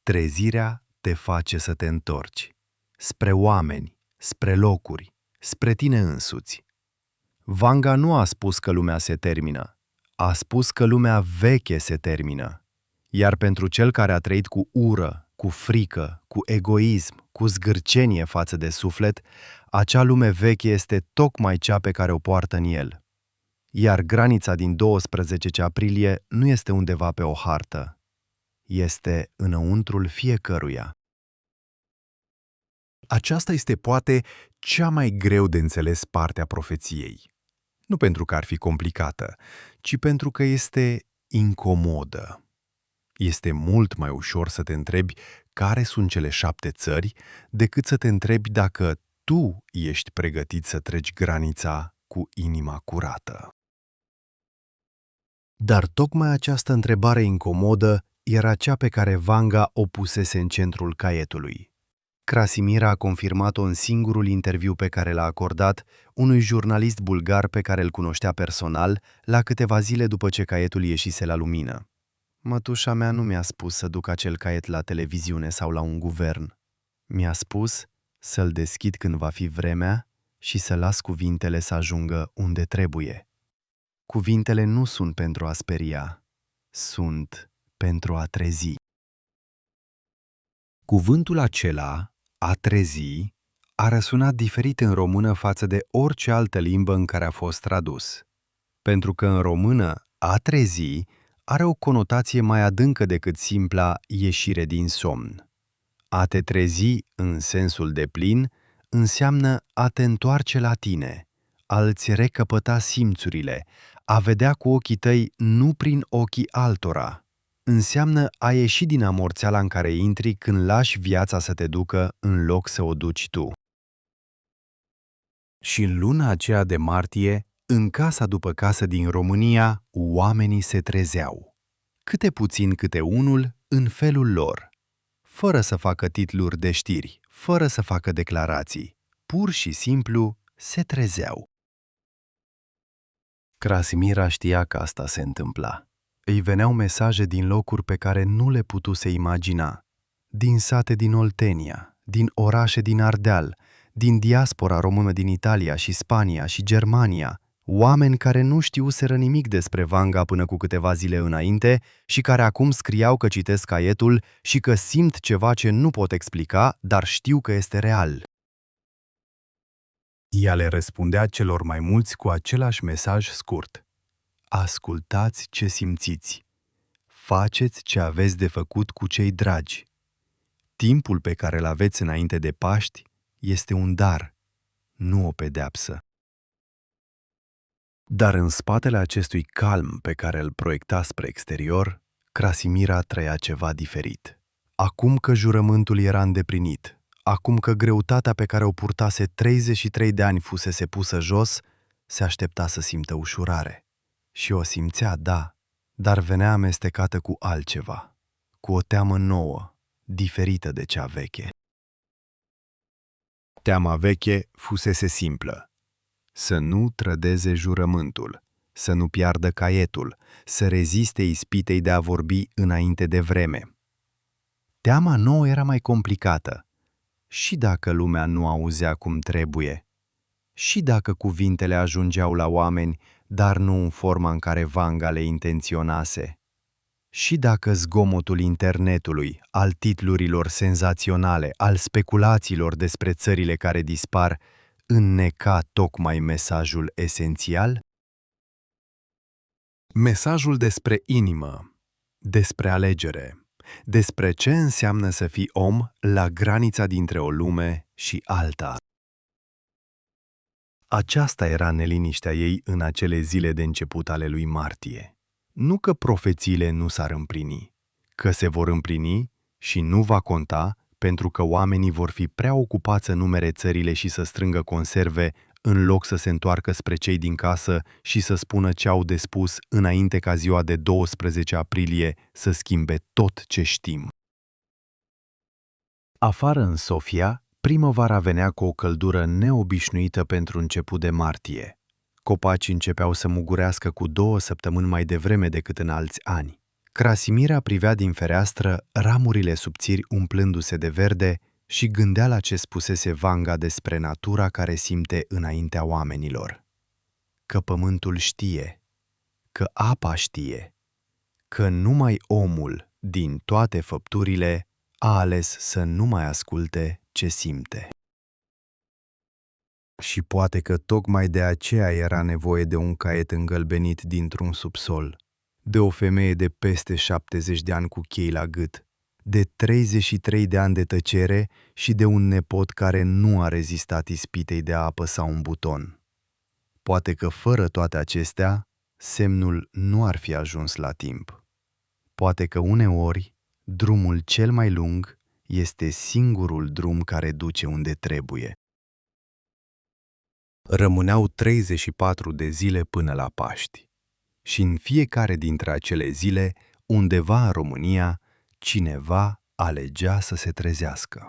Trezirea te face să te întorci. Spre oameni, spre locuri, spre tine însuți. Vanga nu a spus că lumea se termină. A spus că lumea veche se termină, iar pentru cel care a trăit cu ură, cu frică, cu egoism, cu zgârcenie față de suflet, acea lume veche este tocmai cea pe care o poartă în el. Iar granița din 12 aprilie nu este undeva pe o hartă, este înăuntrul fiecăruia. Aceasta este poate cea mai greu de înțeles parte a profeției. Nu pentru că ar fi complicată, ci pentru că este incomodă. Este mult mai ușor să te întrebi care sunt cele 7 țări decât să te întrebi dacă tu ești pregătit să treci granița cu inima curată. Dar tocmai această întrebare incomodă era cea pe care Vanga o pusese în centrul caietului. Krasimir a confirmat-o în singurul interviu pe care l-a acordat unui jurnalist bulgar pe care îl cunoștea personal la câteva zile după ce caietul ieșise la lumină. Mătușa mea nu mi-a spus să duc acel caiet la televiziune sau la un guvern. Mi-a spus să-l deschid când va fi vremea și să las cuvintele să ajungă unde trebuie. Cuvintele nu sunt pentru a speria, sunt pentru a trezi. Cuvântul acela, a trezi, a răsunat diferit în română față de orice altă limbă în care a fost tradus. Pentru că în română, a trezi are o conotație mai adâncă decât simpla ieșire din somn. A te trezi, în sensul deplin, înseamnă a te întoarce la tine, a-ți recăpăta simțurile, a vedea cu ochii tăi nu prin ochii altora. Înseamnă a ieși din amorțeala în care intri când lași viața să te ducă în loc să o duci tu. Și în luna aceea de martie, în casa după casă din România, oamenii se trezeau. Câte puțin câte unul, în felul lor. Fără să facă titluri de știri, fără să facă declarații. Pur și simplu se trezeau. Krasimira știa că asta se întâmpla. Îi veneau mesaje din locuri pe care nu le putuse imagina. Din sate din Oltenia, din orașe din Ardeal, din diaspora română din Italia și Spania și Germania, oameni care nu știuseră nimic despre Vanga până cu câteva zile înainte și care acum scriau că citesc caietul și că simt ceva ce nu pot explica, dar știu că este real. Ea le răspundea celor mai mulți cu același mesaj scurt. Ascultați ce simțiți. Faceți ce aveți de făcut cu cei dragi. Timpul pe care îl aveți înainte de Paști este un dar, nu o pedeapsă. Dar în spatele acestui calm pe care îl proiecta spre exterior, Krasimira trăia ceva diferit. Acum că jurământul era îndeplinit, acum că greutatea pe care o purtase 33 de ani fusese pusă jos, se aștepta să simtă ușurare. Și o simțea, da, dar venea amestecată cu altceva, cu o teamă nouă, diferită de cea veche. Teama veche fusese simplă. Să nu trădeze jurământul, să nu piardă caietul, să reziste ispitei de a vorbi înainte de vreme. Teama nouă era mai complicată. Și dacă lumea nu auzea cum trebuie? Și dacă cuvintele ajungeau la oameni, dar nu în forma în care Vanga le intenționase? Și dacă zgomotul internetului, al titlurilor senzaționale, al speculațiilor despre țările care dispar, înneca tocmai mesajul esențial? Mesajul despre inimă, despre alegere, despre ce înseamnă să fii om la granița dintre o lume și alta. Aceasta era neliniștea ei în acele zile de început ale lui martie. Nu că profețiile nu s-ar împlini, că se vor împlini și nu va conta pentru că oamenii vor fi prea ocupați să numere țările și să strângă conserve în loc să se întoarcă spre cei din casă și să spună ce au de spus înainte ca ziua de 12 aprilie să schimbe tot ce știm. Afară în Sofia, primăvara venea cu o căldură neobișnuită pentru început de martie. Copacii începeau să mugurească cu 2 săptămâni mai devreme decât în alți ani. Krasimira privea din fereastră ramurile subțiri umplându-se de verde și gândea la ce spusese Vanga despre natura care simte înaintea oamenilor. Că pământul știe, că apa știe, că numai omul, din toate făpturile, a ales să nu mai asculte ce simte. Și poate că tocmai de aceea era nevoie de un caiet îngălbenit dintr-un subsol, de o femeie de peste 70 de ani cu chei la gât, de 33 de ani de tăcere și de un nepot care nu a rezistat ispitei de a apăsa un buton. Poate că fără toate acestea, semnul nu ar fi ajuns la timp. Poate că uneori, drumul cel mai lung este singurul drum care duce unde trebuie. Rămâneau 34 de zile până la Paști și în fiecare dintre acele zile, undeva în România, cineva alegea să se trezească.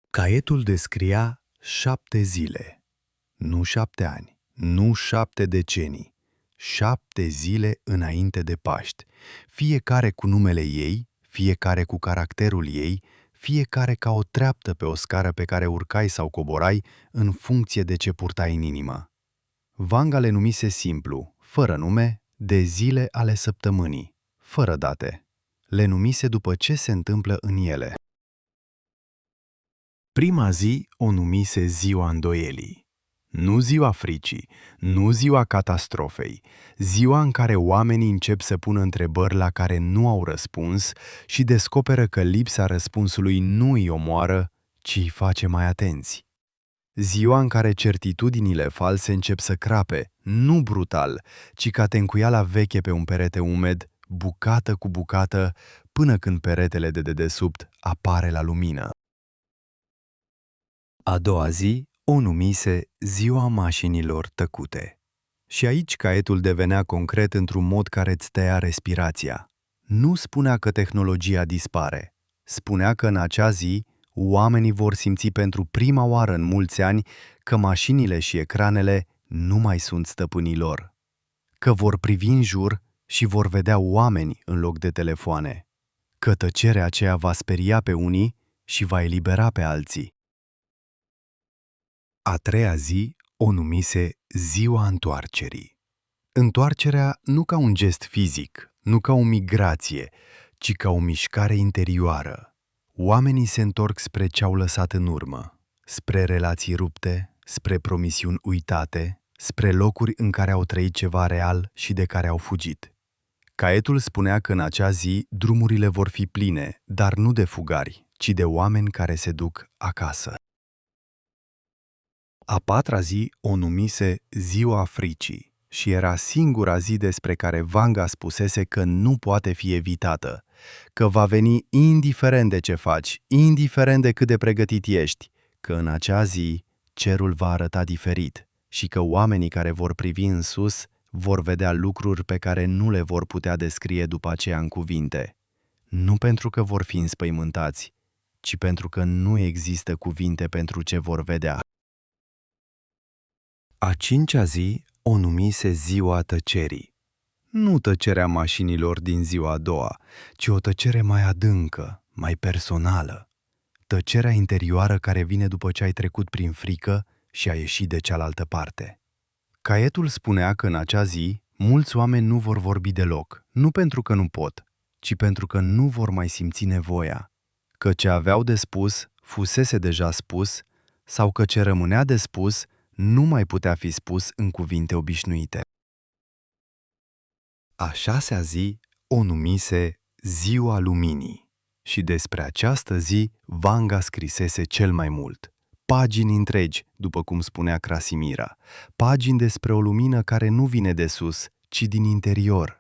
Caietul descria 7 zile, nu 7 ani, nu 7 decenii, 7 zile înainte de Paști, fiecare cu numele ei, fiecare cu caracterul ei, fiecare ca o treaptă pe o scară pe care urcai sau coborai în funcție de ce purtai în inimă. Vanga le numise simplu, fără nume, de zile ale săptămânii, fără date. Le numise după ce se întâmplă în ele. Prima zi o numise ziua îndoielii. Nu ziua fricii, nu ziua catastrofei, ziua în care oamenii încep să pună întrebări la care nu au răspuns și descoperă că lipsa răspunsului nu îi omoară, ci îi face mai atenți. Ziua în care certitudinile false încep să crape, nu brutal, ci ca tencuiala veche pe un perete umed, bucată cu bucată, până când peretele de dedesubt apare la lumină. A doua zi o numise ziua mașinilor tăcute. Și aici caietul devenea concret într-un mod care îți tăia respirația. Nu spunea că tehnologia dispare. Spunea că în acea zi oamenii vor simți pentru prima oară în mulți ani că mașinile și ecranele nu mai sunt stăpânii lor. Că vor privi în jur și vor vedea oameni în loc de telefoane. Că tăcerea aceea va speria pe unii și va elibera pe alții. A treia zi o numise ziua întoarcerii. Întoarcerea nu ca un gest fizic, nu ca o migrație, ci ca o mișcare interioară. Oamenii se întorc spre ce au lăsat în urmă, spre relații rupte, spre promisiuni uitate, spre locuri în care au trăit ceva real și de care au fugit. Caietul spunea că în acea zi drumurile vor fi pline, dar nu de fugari, ci de oameni care se duc acasă. A patra zi o numise ziua fricii și era singura zi despre care Vanga spusese că nu poate fi evitată, că va veni indiferent de ce faci, indiferent de cât de pregătit ești, că în acea zi cerul va arăta diferit și că oamenii care vor privi în sus vor vedea lucruri pe care nu le vor putea descrie după aceea în cuvinte. Nu pentru că vor fi înspăimântați, ci pentru că nu există cuvinte pentru ce vor vedea. A cincea zi o numise ziua tăcerii. Nu tăcerea mașinilor din ziua a doua, ci o tăcere mai adâncă, mai personală. Tăcerea interioară care vine după ce ai trecut prin frică și ai ieșit de cealaltă parte. Caietul spunea că în acea zi mulți oameni nu vor vorbi deloc, nu pentru că nu pot, ci pentru că nu vor mai simți nevoia, că ce aveau de spus fusese deja spus sau că ce rămânea de spus nu mai putea fi spus în cuvinte obișnuite. A șasea zi o numise ziua luminii și despre această zi Vanga scrisese cel mai mult. Pagini întregi, după cum spunea Crasimira, pagini despre o lumină care nu vine de sus, ci din interior,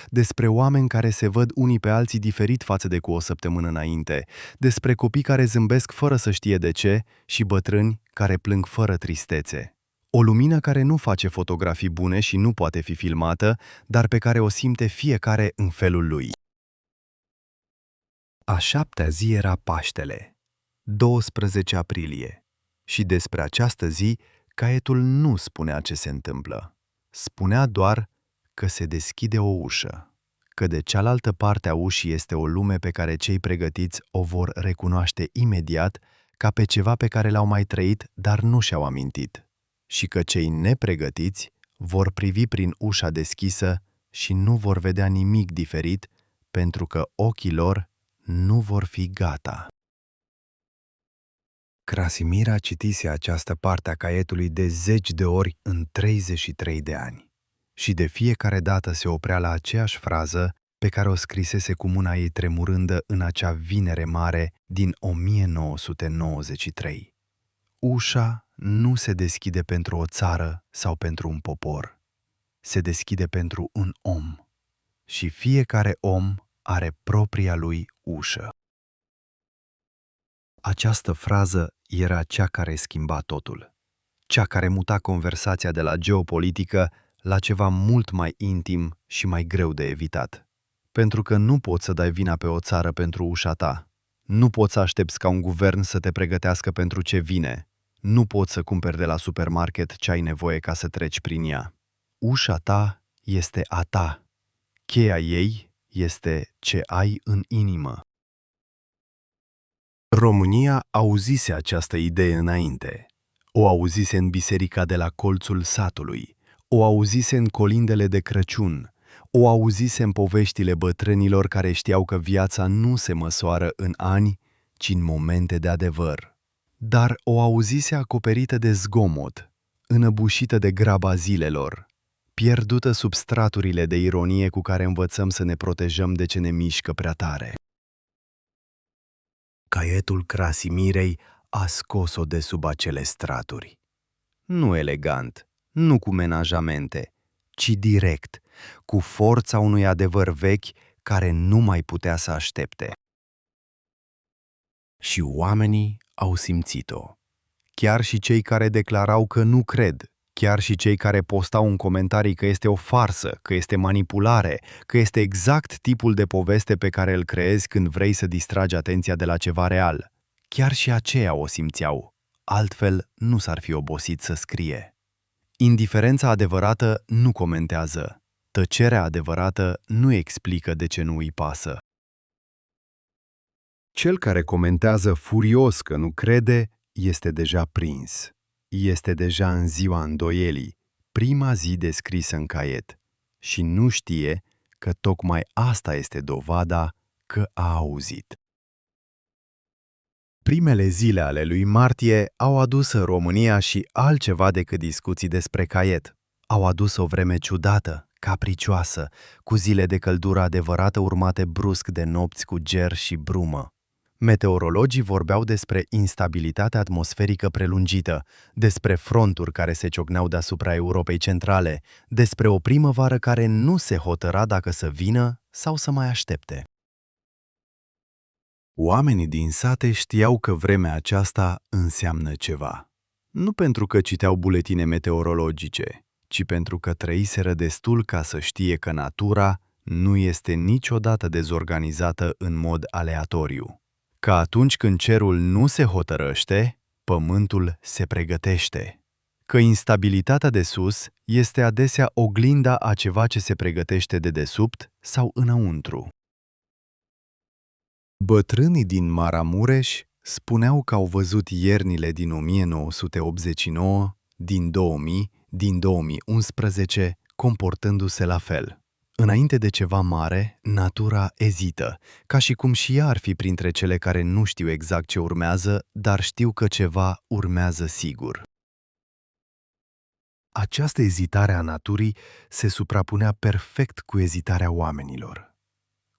despre oameni care se văd unii pe alții diferit față de cu o săptămână înainte, despre copii care zâmbesc fără să știe de ce și bătrâni care plâng fără tristețe. O lumină care nu face fotografii bune și nu poate fi filmată, dar pe care o simte fiecare în felul lui. A șaptea zi era Paștele, 12 aprilie, și despre această zi caietul nu spunea ce se întâmplă. Spunea doar că se deschide o ușă, că de cealaltă parte a ușii este o lume pe care cei pregătiți o vor recunoaște imediat ca pe ceva pe care l-au mai trăit, dar nu și-au amintit, și că cei nepregătiți vor privi prin ușa deschisă și nu vor vedea nimic diferit, pentru că ochii lor nu vor fi gata. Krasimira citise această parte a caietului de 10 de ori în 33 de ani și de fiecare dată se oprea la aceeași frază pe care o scrisese cu mâna ei tremurândă în acea vinere mare din 1993. Ușa nu se deschide pentru o țară sau pentru un popor. Se deschide pentru un om. Și fiecare om are propria lui ușă. Această frază era cea care schimba totul. Cea care muta conversația de la geopolitică la ceva mult mai intim și mai greu de evitat. Pentru că nu poți să dai vina pe o țară pentru ușa ta. Nu poți să aștepți ca un guvern să te pregătească pentru ce vine. Nu poți să cumperi de la supermarket ce ai nevoie ca să treci prin ea. Ușa ta este a ta. Cheia ei este ce ai în inimă. România auzise această idee înainte. O auzise în biserica de la colțul satului. O auzise în colindele de Crăciun. O auzise în poveștile bătrânilor care știau că viața nu se măsoară în ani, ci în momente de adevăr. Dar o auzise acoperită de zgomot, înăbușită de graba zilelor, pierdută sub straturile de ironie cu care învățăm să ne protejăm de ce ne mișcă prea tare. Caietul Krasimirei a scos-o de sub acele straturi. Nu elegant, nu cu menajamente, ci direct, cu forța unui adevăr vechi care nu mai putea să aștepte. Și oamenii au simțit-o. Chiar și cei care declarau că nu cred, chiar și cei care postau în comentarii că este o farsă, că este manipulare, că este exact tipul de poveste pe care îl creezi când vrei să distragi atenția de la ceva real. Chiar și aceia o simțeau, altfel nu s-ar fi obosit să scrie. Indiferența adevărată nu comentează, tăcerea adevărată nu explică de ce nu îi pasă. Cel care comentează furios că nu crede este deja prins. Este deja în ziua îndoielii, prima zi descrisă în caiet, și nu știe că tocmai asta este dovada că a auzit. Primele zile ale lui martie au adus în România și altceva decât discuții despre caiet. Au adus o vreme ciudată, capricioasă, cu zile de căldură adevărată urmate brusc de nopți cu ger și brumă. Meteorologii vorbeau despre instabilitate atmosferică prelungită, despre fronturi care se ciocneau deasupra Europei centrale, despre o primăvară care nu se hotăra dacă să vină sau să mai aștepte. Oamenii din sate știau că vremea aceasta înseamnă ceva. Nu pentru că citeau buletine meteorologice, ci pentru că trăiseră destul ca să știe că natura nu este niciodată dezorganizată în mod aleatoriu. Că atunci când cerul nu se hotărăște, pământul se pregătește. Că instabilitatea de sus este adesea oglinda a ceva ce se pregătește de desubt sau înăuntru. Bătrânii din Maramureș spuneau că au văzut iernile din 1989, din 2000, din 2011, comportându-se la fel. Înainte de ceva mare, natura ezită, ca și cum și ea ar fi printre cele care nu știu exact ce urmează, dar știu că ceva urmează sigur. Această ezitare a naturii se suprapunea perfect cu ezitarea oamenilor.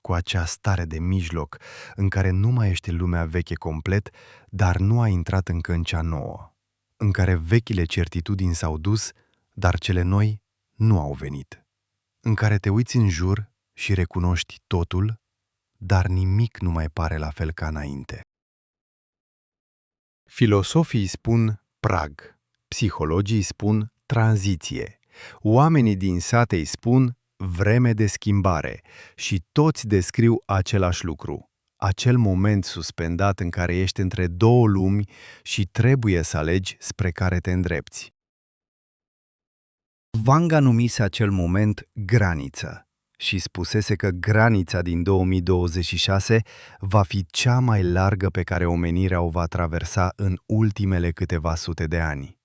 Cu acea stare de mijloc în care nu mai ești lumea veche complet, dar nu a intrat încă în cea nouă, în care vechile certitudini s-au dus, dar cele noi nu au venit, în care te uiți în jur și recunoști totul, dar nimic nu mai pare la fel ca înainte. Filosofii spun prag, psihologii spun tranziție, oamenii din sate îi spun vreme de schimbare și toți descriu același lucru, acel moment suspendat în care ești între două lumi și trebuie să alegi spre care te îndrepți. Vanga numise acel moment graniță și spusese că granița din 2026 va fi cea mai largă pe care omenirea o va traversa în ultimele câteva sute de ani.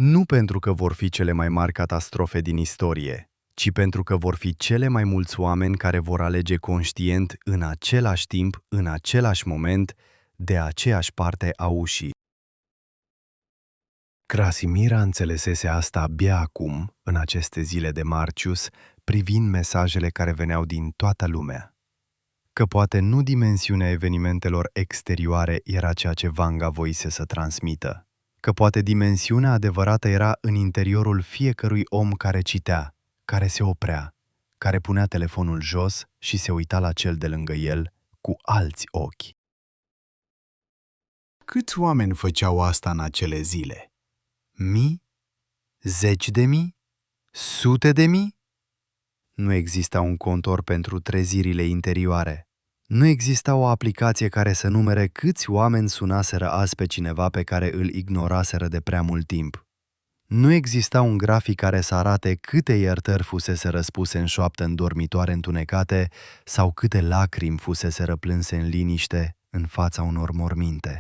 Nu pentru că vor fi cele mai mari catastrofe din istorie, ci pentru că vor fi cele mai mulți oameni care vor alege conștient în același timp, în același moment, de aceeași parte a ușii. Krasimira înțelesese asta abia acum, în aceste zile de Marcius, privind mesajele care veneau din toată lumea. Că poate nu dimensiunea evenimentelor exterioare era ceea ce Vanga voise să transmită, că poate dimensiunea adevărată era în interiorul fiecărui om care citea, care se oprea, care punea telefonul jos și se uita la cel de lângă el cu alți ochi. Câți oameni făceau asta în acele zile? Mii? 10.000? 100.000? Nu exista un contor pentru trezirile interioare. Nu exista o aplicație care să numere câți oameni sunaseră azi pe cineva pe care îl ignoraseră de prea mult timp. Nu exista un grafic care să arate câte iertări fusese răspuse în șoaptă în dormitoare întunecate sau câte lacrimi fusese răplânse în liniște în fața unor morminte.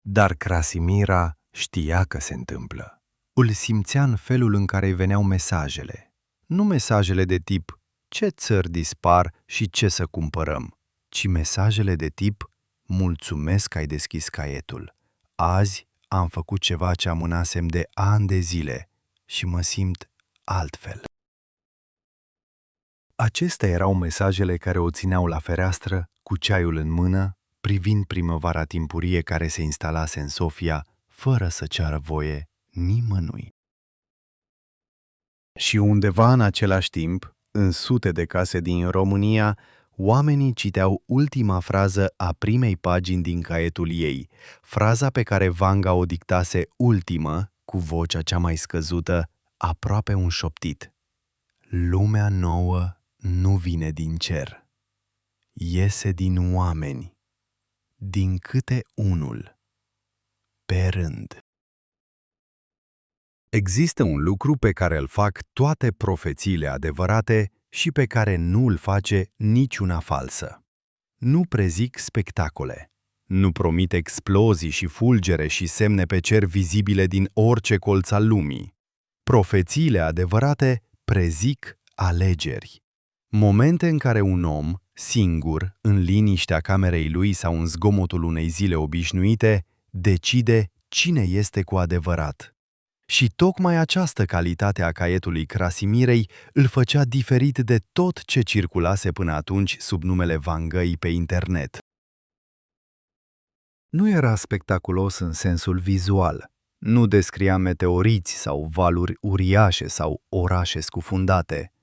Dar Krasimira știa că se întâmplă. Îl simțea în felul în care îi veneau mesajele. Nu mesajele de tip ce țări dispar și ce să cumpărăm, ci mesajele de tip mulțumesc că ai deschis caietul. Azi am făcut ceva ce amânasem de ani de zile și mă simt altfel. Acestea erau mesajele care o țineau la fereastră, cu ceaiul în mână, privind primăvara timpurie care se instalase în Sofia, fără să ceară voie nimănui. Și undeva în același timp, în sute de case din România, oamenii citeau ultima frază a primei pagini din caietul ei, fraza pe care Vanga o dictase ultimă, cu vocea cea mai scăzută, aproape un șoptit. Lumea nouă nu vine din cer. Iese din oameni, din câte unul, pe rând. Există un lucru pe care îl fac toate profețiile adevărate și pe care nu îl face niciuna falsă. Nu prezic spectacole. Nu promit explozii și fulgere și semne pe cer vizibile din orice colț al lumii. Profețiile adevărate prezic alegeri. Momente în care un om, singur, în liniștea camerei lui sau în zgomotul unei zile obișnuite, decide cine este cu adevărat. Și tocmai această calitate a caietului Krasimirei îl făcea diferit de tot ce circulase până atunci sub numele Vangăi pe internet. Nu era spectaculos în sensul vizual. Nu descria meteoriți sau valuri uriașe sau orașe scufundate.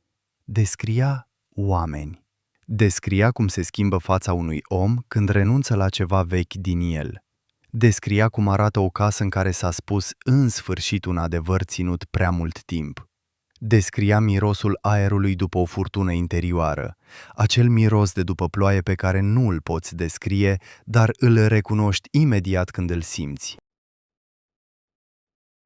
Descria oameni. Descria cum se schimbă fața unui om când renunță la ceva vechi din el. Descria cum arată o casă în care s-a spus în sfârșit un adevăr ținut prea mult timp. Descria mirosul aerului după o furtună interioară, acel miros de după ploaie pe care nu îl poți descrie, dar îl recunoști imediat când îl simți.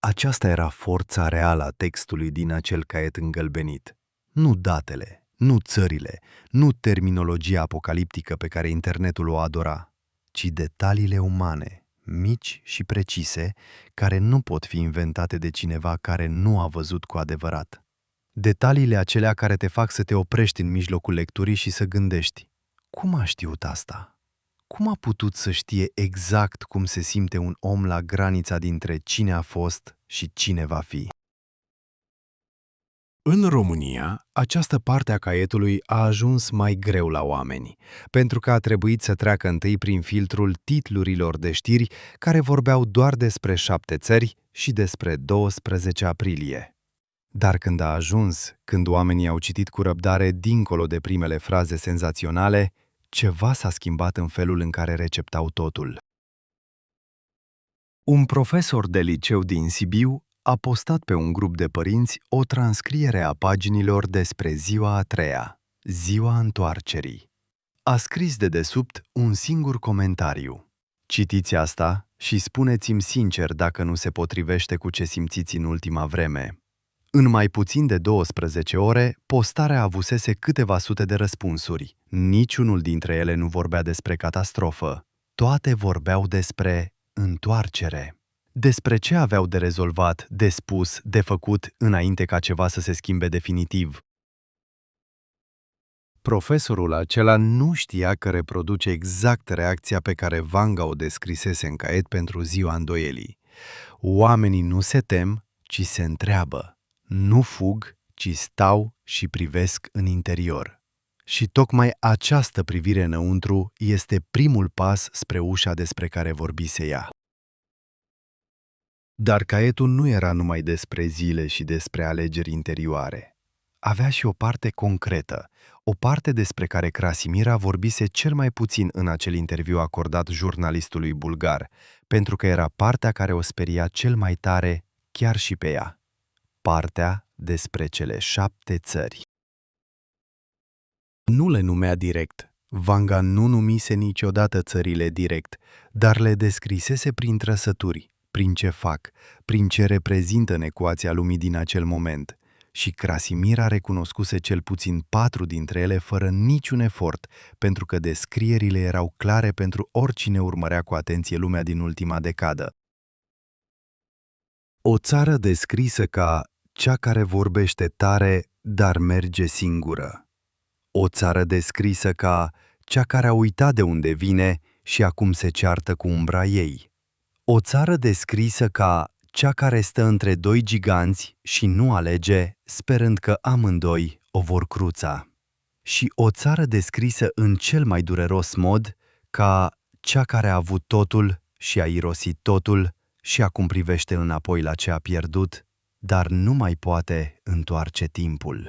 Aceasta era forța reală a textului din acel caiet îngălbenit. Nu datele, nu țările, nu terminologia apocaliptică pe care internetul o adora, ci detaliile umane, mici și precise, care nu pot fi inventate de cineva care nu a văzut cu adevărat. Detaliile acelea care te fac să te oprești în mijlocul lecturii și să gândești: cum a știut asta? Cum a putut să știe exact cum se simte un om la granița dintre cine a fost și cine va fi? În România, această parte a caietului a ajuns mai greu la oameni, pentru că a trebuit să treacă întâi prin filtrul titlurilor de știri care vorbeau doar despre 7 țări și despre 12 aprilie. Dar când a ajuns, când oamenii au citit cu răbdare dincolo de primele fraze senzaționale, ceva s-a schimbat în felul în care receptau totul. Un profesor de liceu din Sibiu a postat pe un grup de părinți o transcriere a paginilor despre ziua a treia, ziua întoarcerii. A scris de desubt un singur comentariu. Citiți asta și spuneți-mi sincer dacă nu se potrivește cu ce simțiți în ultima vreme. În mai puțin de 12 ore, postarea avusese câteva sute de răspunsuri. Niciunul dintre ele nu vorbea despre catastrofă. Toate vorbeau despre întoarcere. despre ce aveau de rezolvat, de spus, de făcut, înainte ca ceva să se schimbe definitiv. Profesorul acela nu știa că reproduce exact reacția pe care Vanga o descrisese în caiet pentru ziua îndoielii. Oamenii nu se tem, ci se întreabă. Nu fug, ci stau și privesc în interior. Și tocmai această privire înăuntru este primul pas spre ușa despre care vorbise ea. Dar caietul nu era numai despre zile și despre alegeri interioare. Avea și o parte concretă, o parte despre care Krasimira vorbise cel mai puțin în acel interviu acordat jurnalistului bulgar, pentru că era partea care o speria cel mai tare chiar și pe ea. Partea despre cele 7 țări. Nu le numea direct. Vanga nu numise niciodată țările direct, dar le descrisese prin trăsături, prin ce fac, prin ce reprezintă în ecuația lumii din acel moment. Și Krasimira recunoscuse cel puțin 4 dintre ele fără niciun efort, pentru că descrierile erau clare pentru oricine urmărea cu atenție lumea din ultima decadă. O țară descrisă ca cea care vorbește tare, dar merge singură. O țară descrisă ca cea care a uitat de unde vine și acum se ceartă cu umbra ei. O țară descrisă ca cea care stă între 2 giganți și nu alege, sperând că amândoi o vor cruța. Și o țară descrisă în cel mai dureros mod ca cea care a avut totul și a irosit totul și acum privește înapoi la ce a pierdut, dar nu mai poate întoarce timpul.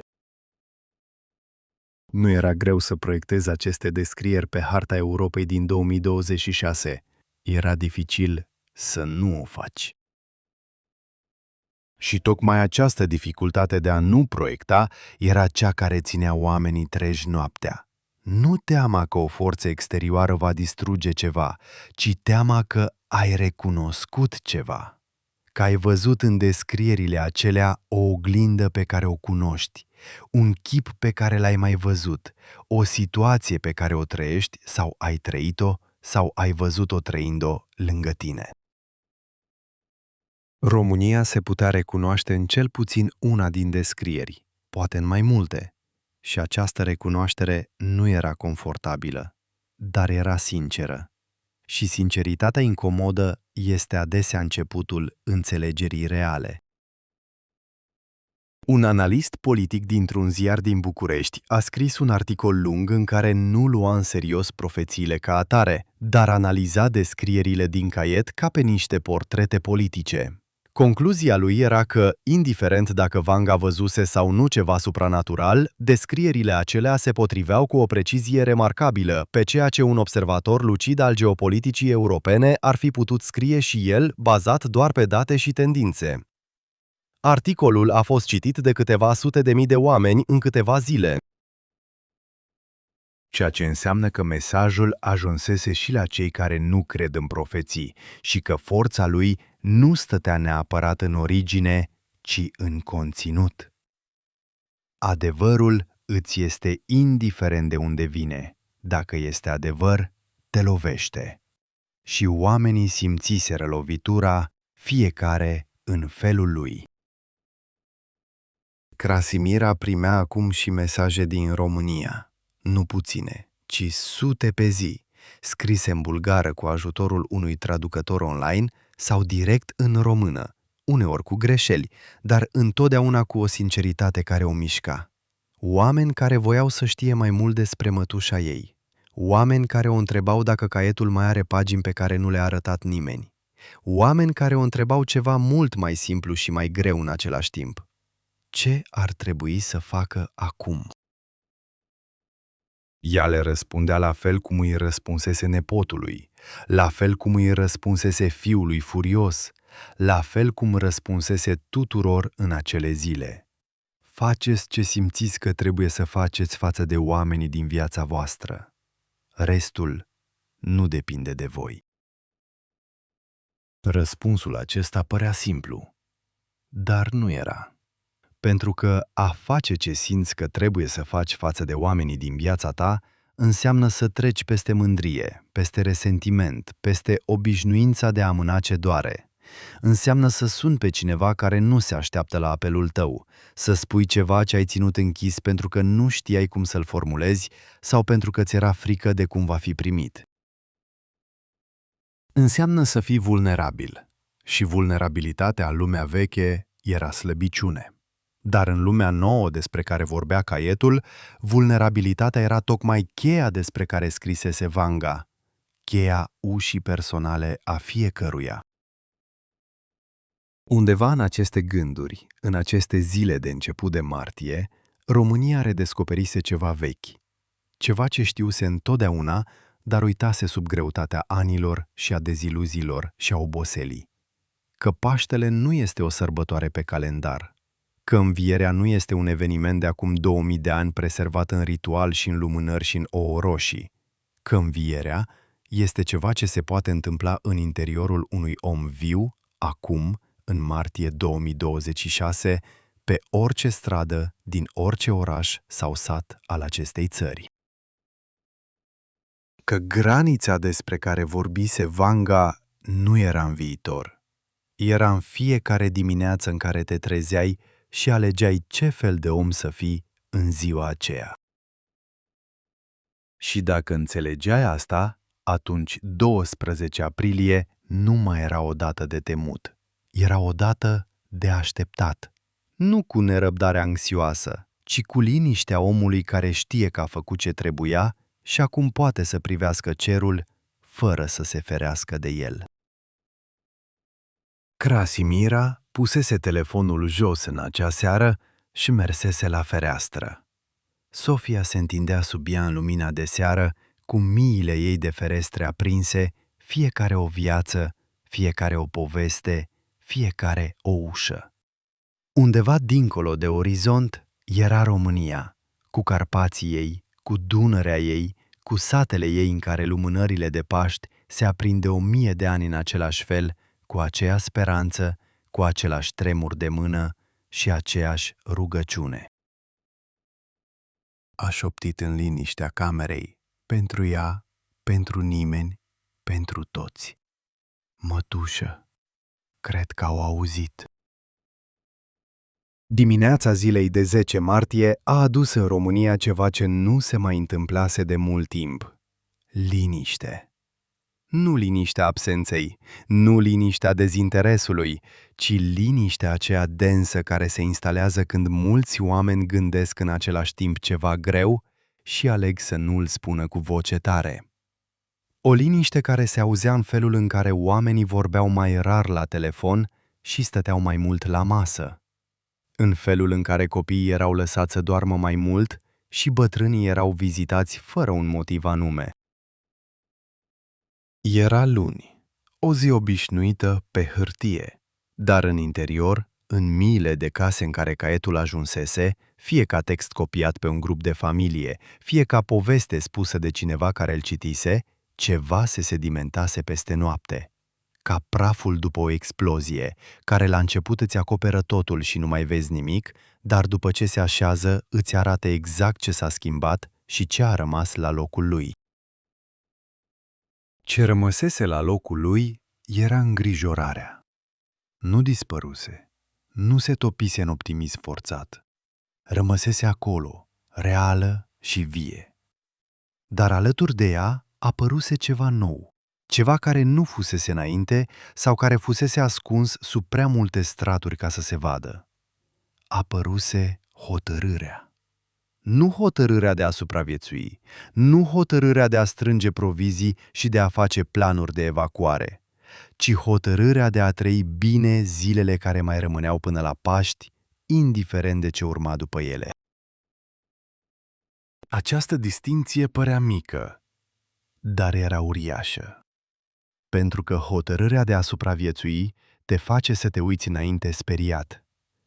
Nu era greu să proiectez aceste descrieri pe harta Europei din 2026. Era dificil să nu o faci. Și tocmai această dificultate de a nu proiecta era cea care ținea oamenii treji noaptea. Nu teama că o forță exterioară va distruge ceva, ci teama că ai recunoscut ceva. Că ai văzut în descrierile acelea o oglindă pe care o cunoști, un chip pe care l-ai mai văzut, o situație pe care o trăiești sau ai trăit-o sau ai văzut-o trăind-o lângă tine. România se putea recunoaște în cel puțin una din descrieri, poate în mai multe, și această recunoaștere nu era confortabilă, dar era sinceră. Și sinceritatea incomodă este adesea începutul înțelegerii reale. Un analist politic dintr-un ziar din București a scris un articol lung în care nu lua în serios profețiile ca atare, dar analiza descrierile din caiet ca pe niște portrete politice. Concluzia lui era că, indiferent dacă Vanga văzuse sau nu ceva supranatural, descrierile acelea se potriveau cu o precizie remarcabilă pe ceea ce un observator lucid al geopoliticii europene ar fi putut scrie și el, bazat doar pe date și tendințe. Articolul a fost citit de câteva sute de mii de oameni în câteva zile, ceea ce înseamnă că mesajul ajunsese și la cei care nu cred în profeții și că forța lui nu stătea neapărat în origine, ci în conținut. Adevărul îți este indiferent de unde vine. Dacă este adevăr, te lovește. Și oamenii simțiseră lovitura, fiecare în felul lui. Krasimira primea acum și mesaje din România. Nu puține, ci sute pe zi, scrise în bulgară cu ajutorul unui traducător online sau direct în română, uneori cu greșeli, dar întotdeauna cu o sinceritate care o mișca. Oameni care voiau să știe mai mult despre mătușa ei. Oameni care o întrebau dacă caietul mai are pagini pe care nu le-a arătat nimeni. Oameni care o întrebau ceva mult mai simplu și mai greu în același timp. Ce ar trebui să facă acum? Ea le răspundea la fel cum îi răspunsese nepotului, la fel cum îi răspunsese fiului furios, la fel cum răspunsese tuturor în acele zile. Faceți ce simțiți că trebuie să faceți față de oamenii din viața voastră. Restul nu depinde de voi. Răspunsul acesta părea simplu, dar nu era. Pentru că a face ce simți că trebuie să faci față de oamenii din viața ta înseamnă să treci peste mândrie, peste resentiment, peste obișnuința de a amâna ce doare. Înseamnă să suni pe cineva care nu se așteaptă la apelul tău, să spui ceva ce ai ținut închis pentru că nu știai cum să-l formulezi sau pentru că ți era frică de cum va fi primit. Înseamnă să fii vulnerabil. Și vulnerabilitatea în lumea veche era slăbiciune. Dar în lumea nouă despre care vorbea caietul, vulnerabilitatea era tocmai cheia despre care scrisese Vanga, cheia ușii personale a fiecăruia. Undeva în aceste gânduri, în aceste zile de început de martie, România redescoperise ceva vechi, ceva ce știuse întotdeauna, dar uitase sub greutatea anilor și a deziluziilor și a oboselii. Că Paștele nu este o sărbătoare pe calendar, că învierea nu este un eveniment de acum 2000 de ani preservat în ritual și în lumânări și în ouă roșii, că învierea este ceva ce se poate întâmpla în interiorul unui om viu, acum, în martie 2026, pe orice stradă din orice oraș sau sat al acestei țări. Că granița despre care vorbise Vanga nu era în viitor. Era în fiecare dimineață în care te trezeai și alegeai ce fel de om să fii în ziua aceea. Și dacă înțelegeai asta, atunci 12 aprilie nu mai era o dată de temut. Era o dată de așteptat. Nu cu nerăbdare anxioasă, ci cu liniștea omului care știe că a făcut ce trebuia și acum poate să privească cerul fără să se ferească de el. Krasimira pusese telefonul jos în acea seară și mersese la fereastră. Sofia se întindea sub ea în lumina de seară, cu miile ei de ferestre aprinse, fiecare o viață, fiecare o poveste, fiecare o ușă. Undeva dincolo de orizont era România, cu Carpații ei, cu Dunărea ei, cu satele ei în care lumânările de Paști se aprinde 1000 de ani în același fel, cu aceea speranță, cu același tremur de mână și aceeași rugăciune. A șoptit în liniștea camerei, pentru ea, pentru nimeni, pentru toți. Mătușă, cred că au auzit. Dimineața zilei de 10 martie a adus în România ceva ce nu se mai întâmplase de mult timp. Liniște. Nu liniștea absenței, nu liniștea dezinteresului, ci liniștea aceea densă care se instalează când mulți oameni gândesc în același timp ceva greu și aleg să nu îl spună cu voce tare. O liniște care se auzea în felul în care oamenii vorbeau mai rar la telefon și stăteau mai mult la masă. În felul în care copiii erau lăsați să doarmă mai mult și bătrânii erau vizitați fără un motiv anume. Era luni, o zi obișnuită pe hârtie, dar în interior, în miile de case în care caietul ajunsese, fie ca text copiat pe un grup de familie, fie ca poveste spusă de cineva care îl citise, ceva se sedimentase peste noapte. Ca praful după o explozie, care la început îți acoperă totul și nu mai vezi nimic, dar după ce se așează îți arată exact ce s-a schimbat și ce a rămas la locul lui. Ce rămăsese la locul lui era îngrijorarea. Nu dispăruse, nu se topise în optimism forțat. Rămăsese acolo, reală și vie. Dar alături de ea apăruse ceva nou, ceva care nu fusese înainte sau care fusese ascuns sub prea multe straturi ca să se vadă. Apăruse hotărârea. Nu hotărârea de a supraviețui, nu hotărârea de a strânge provizii și de a face planuri de evacuare, ci hotărârea de a trăi bine zilele care mai rămâneau până la Paști, indiferent de ce urma după ele. Această distinție părea mică, dar era uriașă. Pentru că hotărârea de a supraviețui te face să te uiți înainte speriat.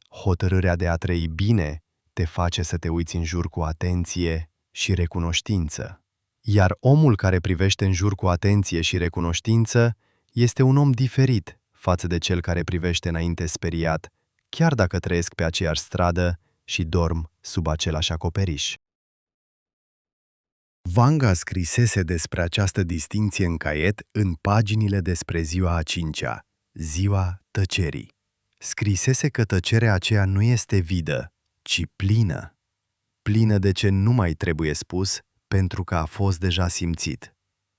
Hotărârea de a trăi bine te face să te uiți în jur cu atenție și recunoștință. Iar omul care privește în jur cu atenție și recunoștință este un om diferit față de cel care privește înainte speriat, chiar dacă trăiesc pe aceeași stradă și dorm sub același acoperiș. Vanga scrisese despre această distinție în caiet în paginile despre ziua a 5-a, ziua tăcerii. Scrisese că tăcerea aceea nu este vidă, ci plină. Plină de ce nu mai trebuie spus, pentru că a fost deja simțit.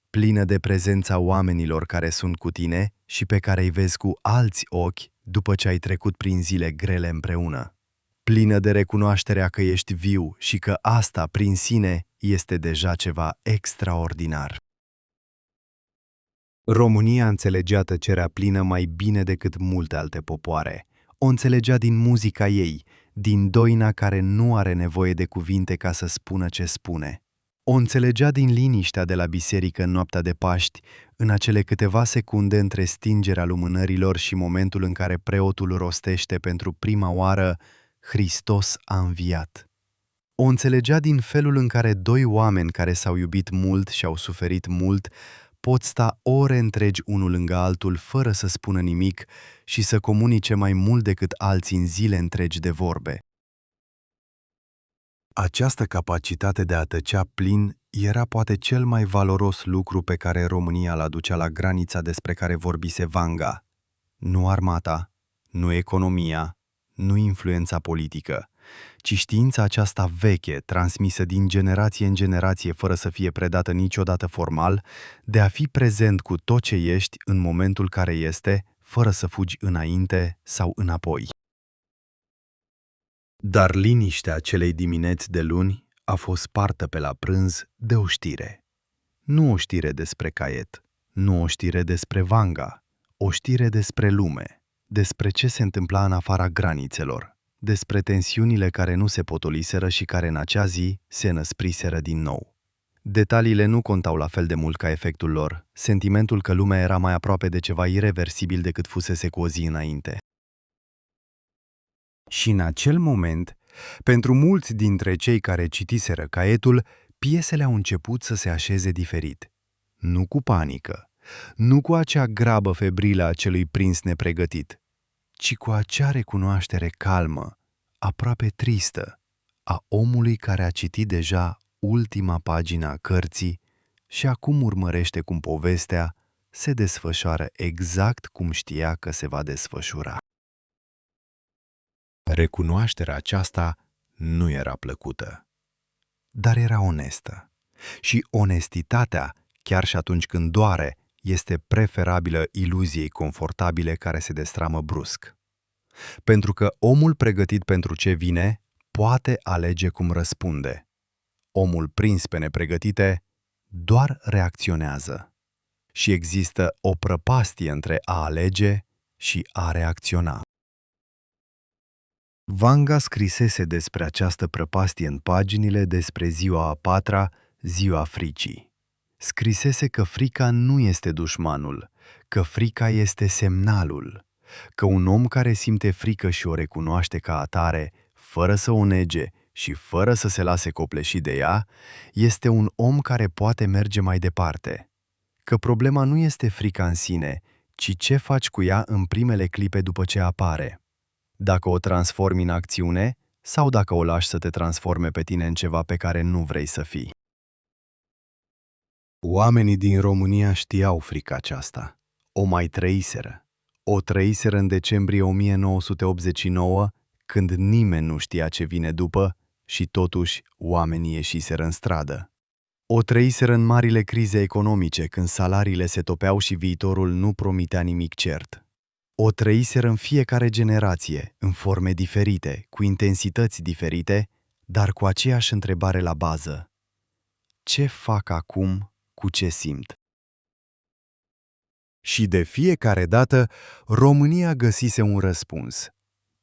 Plină de prezența oamenilor care sunt cu tine și pe care îi vezi cu alți ochi după ce ai trecut prin zile grele împreună. Plină de recunoașterea că ești viu și că asta, prin sine, este deja ceva extraordinar. România înțelegea tăcerea plină mai bine decât multe alte popoare. O înțelegea din muzica ei, din doina care nu are nevoie de cuvinte ca să spună ce spune. O înțelegea din liniștea de la biserică în noaptea de Paști, în acele câteva secunde între stingerea lumânărilor și momentul în care preotul rostește pentru prima oară Hristos a înviat. O înțelegea din felul în care doi oameni care s-au iubit mult și au suferit mult pot sta ore întregi unul lângă altul fără să spună nimic și să comunice mai mult decât alții în zile întregi de vorbe. Această capacitate de a tăcea plin era poate cel mai valoros lucru pe care România îl aducea la granița despre care vorbise Vanga. Nu armata, nu economia, nu influența politică, ci știința aceasta veche, transmisă din generație în generație fără să fie predată niciodată formal, de a fi prezent cu tot ce ești în momentul care este, fără să fugi înainte sau înapoi. Dar liniștea acelei dimineți de luni a fost spartă pe la prânz de o știre. Nu o știre despre caiet, nu o știre despre Vanga, o știre despre lume, despre ce se întâmpla în afara granițelor, despre tensiunile care nu se potoliseră și care în acea zi se năspriseră din nou. Detaliile nu contau la fel de mult ca efectul lor, sentimentul că lumea era mai aproape de ceva ireversibil decât fusese cu o zi înainte. Și în acel moment, pentru mulți dintre cei care citiseră caietul, piesele au început să se așeze diferit. Nu cu panică, nu cu acea grabă febrilă a celui prins nepregătit, ci cu acea recunoaștere calmă, aproape tristă, a omului care a citit deja ultima pagină a cărții și acum urmărește cum povestea se desfășoară exact cum știa că se va desfășura. Recunoașterea aceasta nu era plăcută, dar era onestă. Și onestitatea, chiar și atunci când doare, este preferabilă iluziei confortabile care se destramă brusc. Pentru că omul pregătit pentru ce vine poate alege cum răspunde. Omul prins pe nepregătite doar reacționează. Și există o prăpastie între a alege și a reacționa. Vanga scrisese despre această prăpastie în paginile despre ziua a patra, ziua fricii. Scrisese că frica nu este dușmanul, că frica este semnalul, că un om care simte frică și o recunoaște ca atare, fără să o nege și fără să se lase copleșit de ea, este un om care poate merge mai departe. Că problema nu este frica în sine, ci ce faci cu ea în primele clipe după ce apare. Dacă o transformi în acțiune sau dacă o lași să te transforme pe tine în ceva pe care nu vrei să fii. Oamenii din România știau frica aceasta. O mai trăiseră. O trăiseră în decembrie 1989, când nimeni nu știa ce vine după și totuși oamenii ieșiseră în stradă. O trăiseră în marile crize economice, când salariile se topeau și viitorul nu promitea nimic cert. O trăiseră în fiecare generație, în forme diferite, cu intensități diferite, dar cu aceeași întrebare la bază. Ce fac acum cu ce simt? Și de fiecare dată, România găsise un răspuns.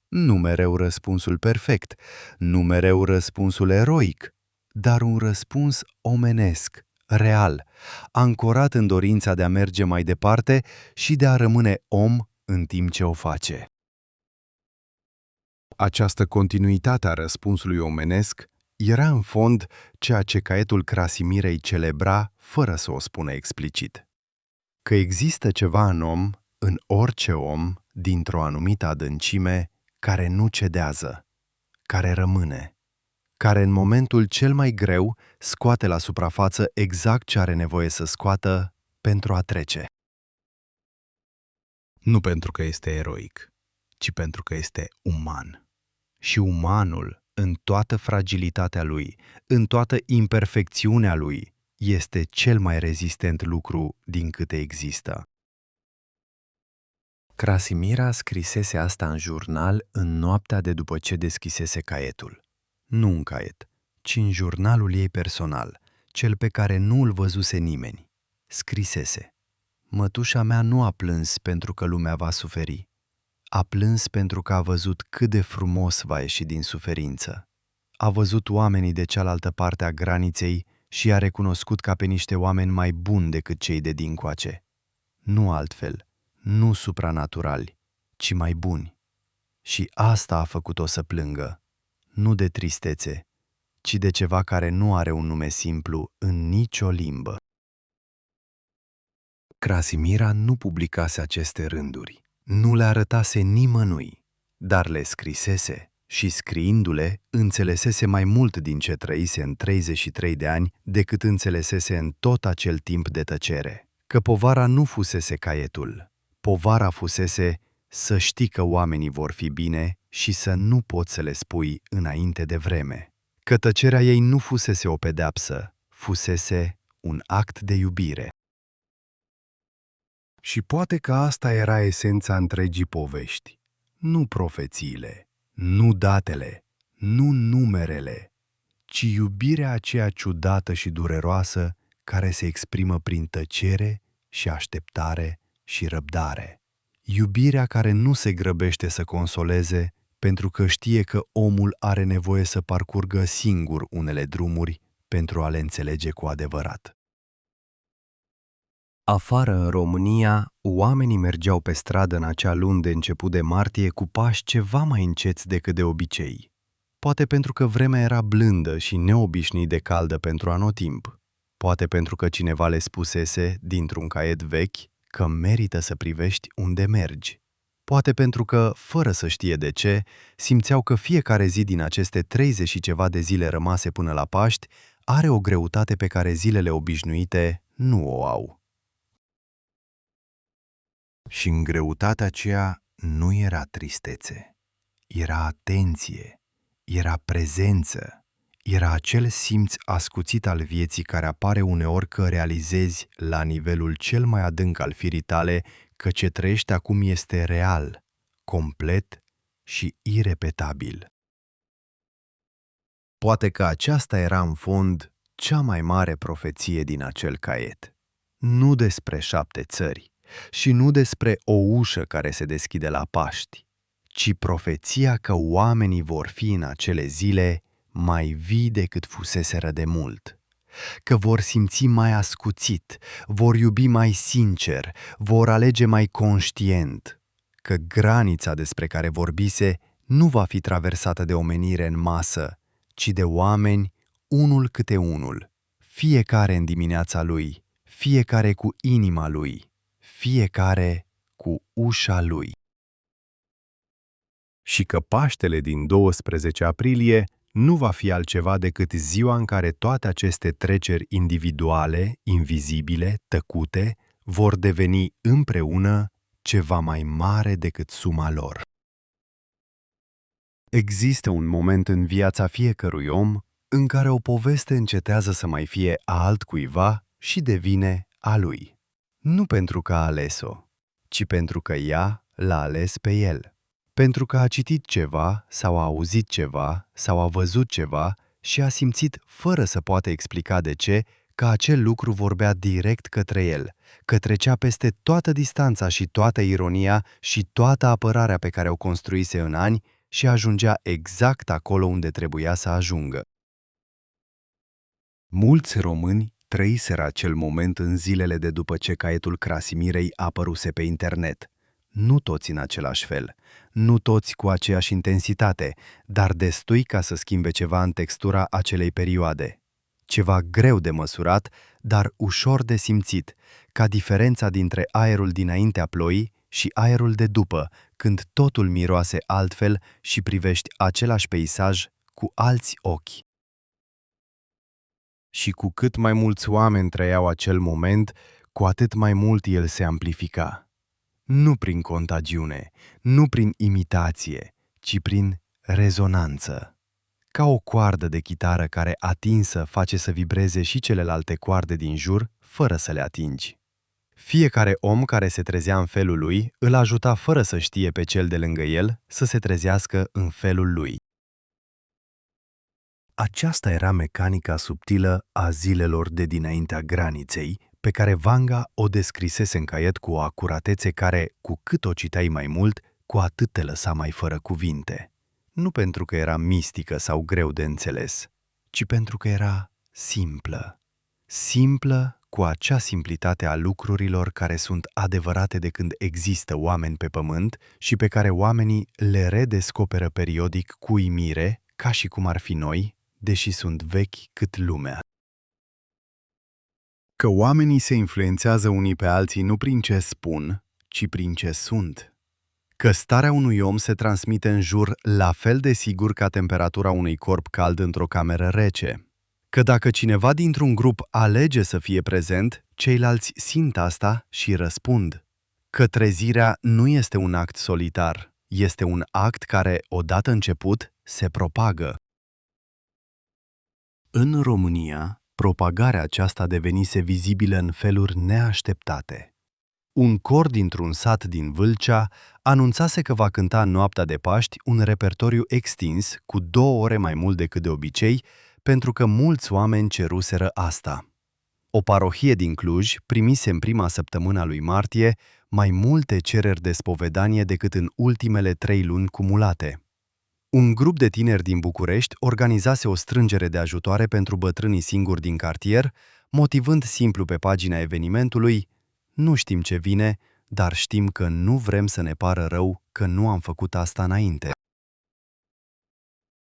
Nu mereu răspunsul perfect, nu mereu răspunsul eroic, dar un răspuns omenesc, real, ancorat în dorința de a merge mai departe și de a rămâne om în timp ce o face. Această continuitate a răspunsului omenesc era în fond ceea ce caietul Crasimirei celebra fără să o spună explicit. Că există ceva în om, în orice om, dintr-o anumită adâncime, care nu cedează, care rămâne, care în momentul cel mai greu scoate la suprafață exact ce are nevoie să scoată pentru a trece. Nu pentru că este eroic, ci pentru că este uman. Și umanul, în toată fragilitatea lui, în toată imperfecțiunea lui, este cel mai rezistent lucru din câte există. Krasimira scrisese asta în jurnal în noaptea de după ce deschisese caietul. Nu în caiet, ci în jurnalul ei personal, cel pe care nu îl văzuse nimeni. Scrisese: mătușa mea nu a plâns pentru că lumea va suferi. A plâns pentru că a văzut cât de frumos va ieși din suferință. A văzut oamenii de cealaltă parte a graniței și i-a recunoscut ca pe niște oameni mai buni decât cei de dincoace. Nu altfel, nu supranaturali, ci mai buni. Și asta a făcut-o să plângă, nu de tristețe, ci de ceva care nu are un nume simplu în nicio limbă. Krasimira nu publicase aceste rânduri, nu le arătase nimănui, dar le scrisese și, scriindu-le, înțelesese mai mult din ce trăise în 33 de ani decât înțelesese în tot acel timp de tăcere. Că povara nu fusese caietul, povara fusese să știi că oamenii vor fi bine și să nu poți să le spui înainte de vreme. Că tăcerea ei nu fusese o pedeapsă, fusese un act de iubire. Și poate că asta era esența întregii povești. Nu profețiile, nu datele, nu numerele, ci iubirea aceea ciudată și dureroasă care se exprimă prin tăcere și așteptare și răbdare. Iubirea care nu se grăbește să consoleze pentru că știe că omul are nevoie să parcurgă singur unele drumuri pentru a le înțelege cu adevărat. Afară, în România, oamenii mergeau pe stradă în acea luni de început de martie cu pași ceva mai înceți decât de obicei. Poate pentru că vremea era blândă și neobișnuit de caldă pentru anotimp. Poate pentru că cineva le spusese, dintr-un caiet vechi, că merită să privești unde mergi. Poate pentru că, fără să știe de ce, simțeau că fiecare zi din aceste 30 și ceva de zile rămase până la Paști are o greutate pe care zilele obișnuite nu o au. Și în greutatea aceea nu era tristețe, era atenție, era prezență, era acel simț ascuțit al vieții care apare uneori că realizezi la nivelul cel mai adânc al firii tale că ce trăiești acum este real, complet și irepetabil. Poate că aceasta era în fond cea mai mare profeție din acel caiet. Nu despre 7 țări și nu despre o ușă care se deschide la Paști, ci profeția că oamenii vor fi în acele zile mai vii decât fuseseră de mult, că vor simți mai ascuțit, vor iubi mai sincer, vor alege mai conștient, că granița despre care vorbise nu va fi traversată de omenire în masă, ci de oameni, unul câte unul, fiecare în dimineața lui, fiecare cu inima lui, fiecare cu ușa lui. Și că Paștele din 12 aprilie nu va fi altceva decât ziua în care toate aceste treceri individuale, invizibile, tăcute, vor deveni împreună ceva mai mare decât suma lor. Există un moment în viața fiecărui om în care o poveste încetează să mai fie a altcuiva și devine a lui. Nu pentru că a ales-o, ci pentru că ea l-a ales pe el. Pentru că a citit ceva, sau a auzit ceva, sau a văzut ceva și a simțit, fără să poată explica de ce, că acel lucru vorbea direct către el, că trecea peste toată distanța și toată ironia și toată apărarea pe care o construise în ani și ajungea exact acolo unde trebuia să ajungă. Mulți români trăiseră acel moment în zilele de după ce caietul Krasimirei apăruse pe internet. Nu toți în același fel, nu toți cu aceeași intensitate, dar destui ca să schimbe ceva în textura acelei perioade. Ceva greu de măsurat, dar ușor de simțit, ca diferența dintre aerul dinaintea ploii și aerul de după, când totul miroase altfel și privești același peisaj cu alți ochi. Și cu cât mai mulți oameni trăiau acel moment, cu atât mai mult el se amplifica. Nu prin contagiune, nu prin imitație, ci prin rezonanță. Ca o coardă de chitară care atinsă face să vibreze și celelalte coarde din jur, fără să le atingi. Fiecare om care se trezea în felul lui îl ajuta fără să știe pe cel de lângă el să se trezească în felul lui. Aceasta era mecanica subtilă a zilelor de dinaintea graniței, pe care Vanga o descrisese în caiet cu o acuratețe care, cu cât o citeai mai mult, cu atât te lăsa mai fără cuvinte. Nu pentru că era mistică sau greu de înțeles, ci pentru că era simplă. Simplă cu acea simplitate a lucrurilor care sunt adevărate de când există oameni pe pământ și pe care oamenii le redescoperă periodic cu uimire, ca și cum ar fi noi, deși sunt vechi cât lumea. Că oamenii se influențează unii pe alții nu prin ce spun, ci prin ce sunt. Că starea unui om se transmite în jur la fel de sigur ca temperatura unui corp cald într-o cameră rece. Că dacă cineva dintr-un grup alege să fie prezent, ceilalți simt asta și răspund. Că trezirea nu este un act solitar, este un act care, odată început, se propagă. În România, propagarea aceasta devenise vizibilă în feluri neașteptate. Un cor dintr-un sat din Vâlcea anunțase că va cânta în noaptea de Paști un repertoriu extins cu 2 ore mai mult decât de obicei, pentru că mulți oameni ceruseră asta. O parohie din Cluj primise în prima săptămână a lui martie mai multe cereri de spovedanie decât în ultimele 3 luni cumulate. Un grup de tineri din București organizase o strângere de ajutoare pentru bătrânii singuri din cartier, motivând simplu pe pagina evenimentului: "Nu știm ce vine, dar știm că nu vrem să ne pară rău că nu am făcut asta înainte."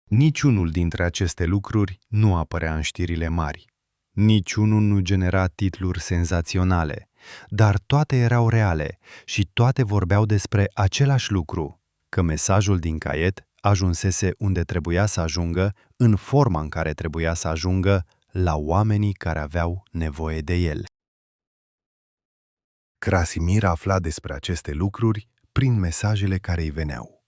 Niciunul dintre aceste lucruri nu apărea în știrile mari. Niciunul nu genera titluri senzaționale, dar toate erau reale și toate vorbeau despre același lucru, că mesajul din caiet ajunsese unde trebuia să ajungă, în forma în care trebuia să ajungă, la oamenii care aveau nevoie de el. Krasimir afla despre aceste lucruri prin mesajele care îi veneau.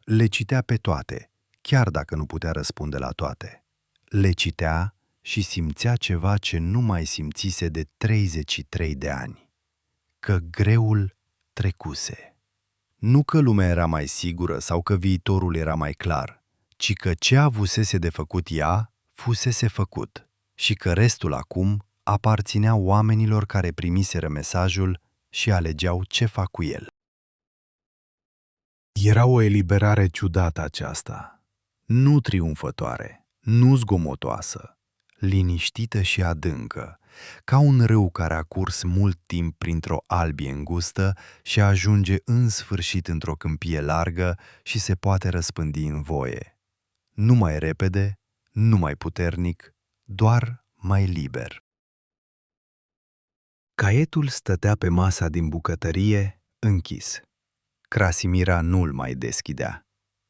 Le citea pe toate, chiar dacă nu putea răspunde la toate. Le citea și simțea ceva ce nu mai simțise de 33 de ani. Că greul trecuse. Nu că lumea era mai sigură sau că viitorul era mai clar, ci că ce avusese de făcut ea, fusese făcut și că restul acum aparținea oamenilor care primiseră mesajul și alegeau ce fac cu el. Era o eliberare ciudată aceasta, nu triumfătoare, nu zgomotoasă, liniștită și adâncă, ca un râu care a curs mult timp printr-o albie îngustă și ajunge în sfârșit într-o câmpie largă și se poate răspândi în voie. Nu mai repede, nu mai puternic, doar mai liber. Caietul stătea pe masa din bucătărie, închis. Krasimira nu-l mai deschidea.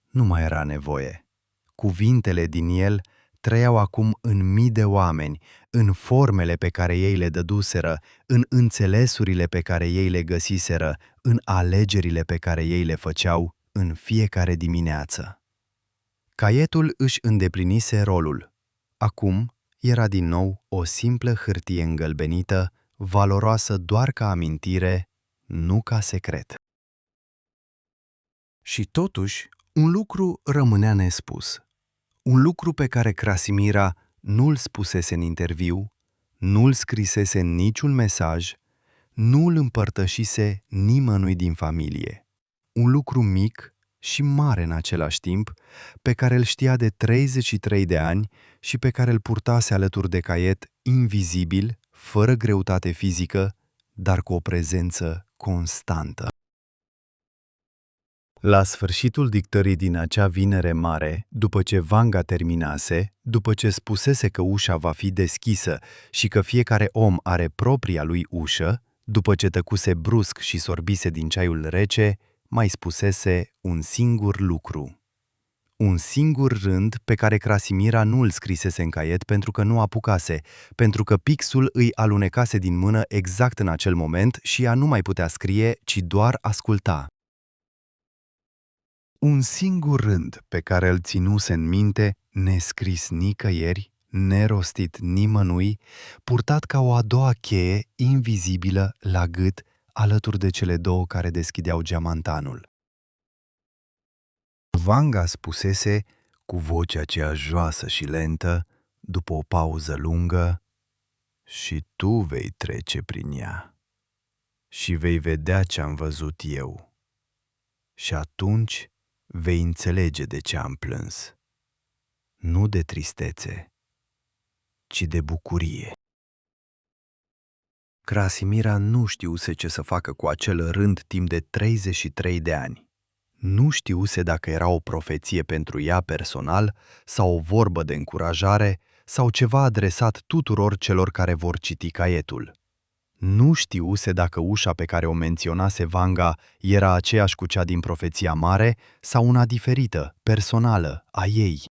Nu mai era nevoie. Cuvintele din el trăiau acum în mii de oameni, în formele pe care ei le dăduseră, în înțelesurile pe care ei le găsiseră, în alegerile pe care ei le făceau în fiecare dimineață. Caietul își îndeplinise rolul. Acum era din nou o simplă hârtie îngălbenită, valoroasă doar ca amintire, nu ca secret. Și totuși, un lucru rămânea nespus. Un lucru pe care Krasimira nu-l spusese în interviu, nu-l scrisese în niciun mesaj, nu-l împărtășise nimănui din familie. Un lucru mic și mare în același timp, pe care îl știa de 33 de ani și pe care îl purtase alături de caiet, invizibil, fără greutate fizică, dar cu o prezență constantă. La sfârșitul dictării din acea vinere mare, după ce Vanga terminase, după ce spusese că ușa va fi deschisă și că fiecare om are propria lui ușă, după ce tăcuse brusc și sorbise din ceaiul rece, mai spusese un singur lucru. Un singur rând pe care Krasimira nu îl scrisese în caiet pentru că nu apucase, pentru că pixul îi alunecase din mână exact în acel moment și ea nu mai putea scrie, ci doar asculta. Un singur rând pe care îl ținuse în minte, nescris nicăieri, nerostit nimănui, purtat ca o a doua cheie invizibilă la gât, alături de cele două care deschideau geamantanul. Vanga spusese, cu vocea aceea joasă și lentă, după o pauză lungă, și tu vei trece prin ea și vei vedea ce-am văzut eu. Și atunci vei înțelege de ce am plâns. Nu de tristețe, ci de bucurie. Krasimira nu știuse ce să facă cu acel rând timp de 33 de ani. Nu știuse dacă era o profeție pentru ea personal sau o vorbă de încurajare sau ceva adresat tuturor celor care vor citi caietul. Nu știuse dacă ușa pe care o menționase Vanga era aceeași cu cea din profeția mare sau una diferită, personală, a ei.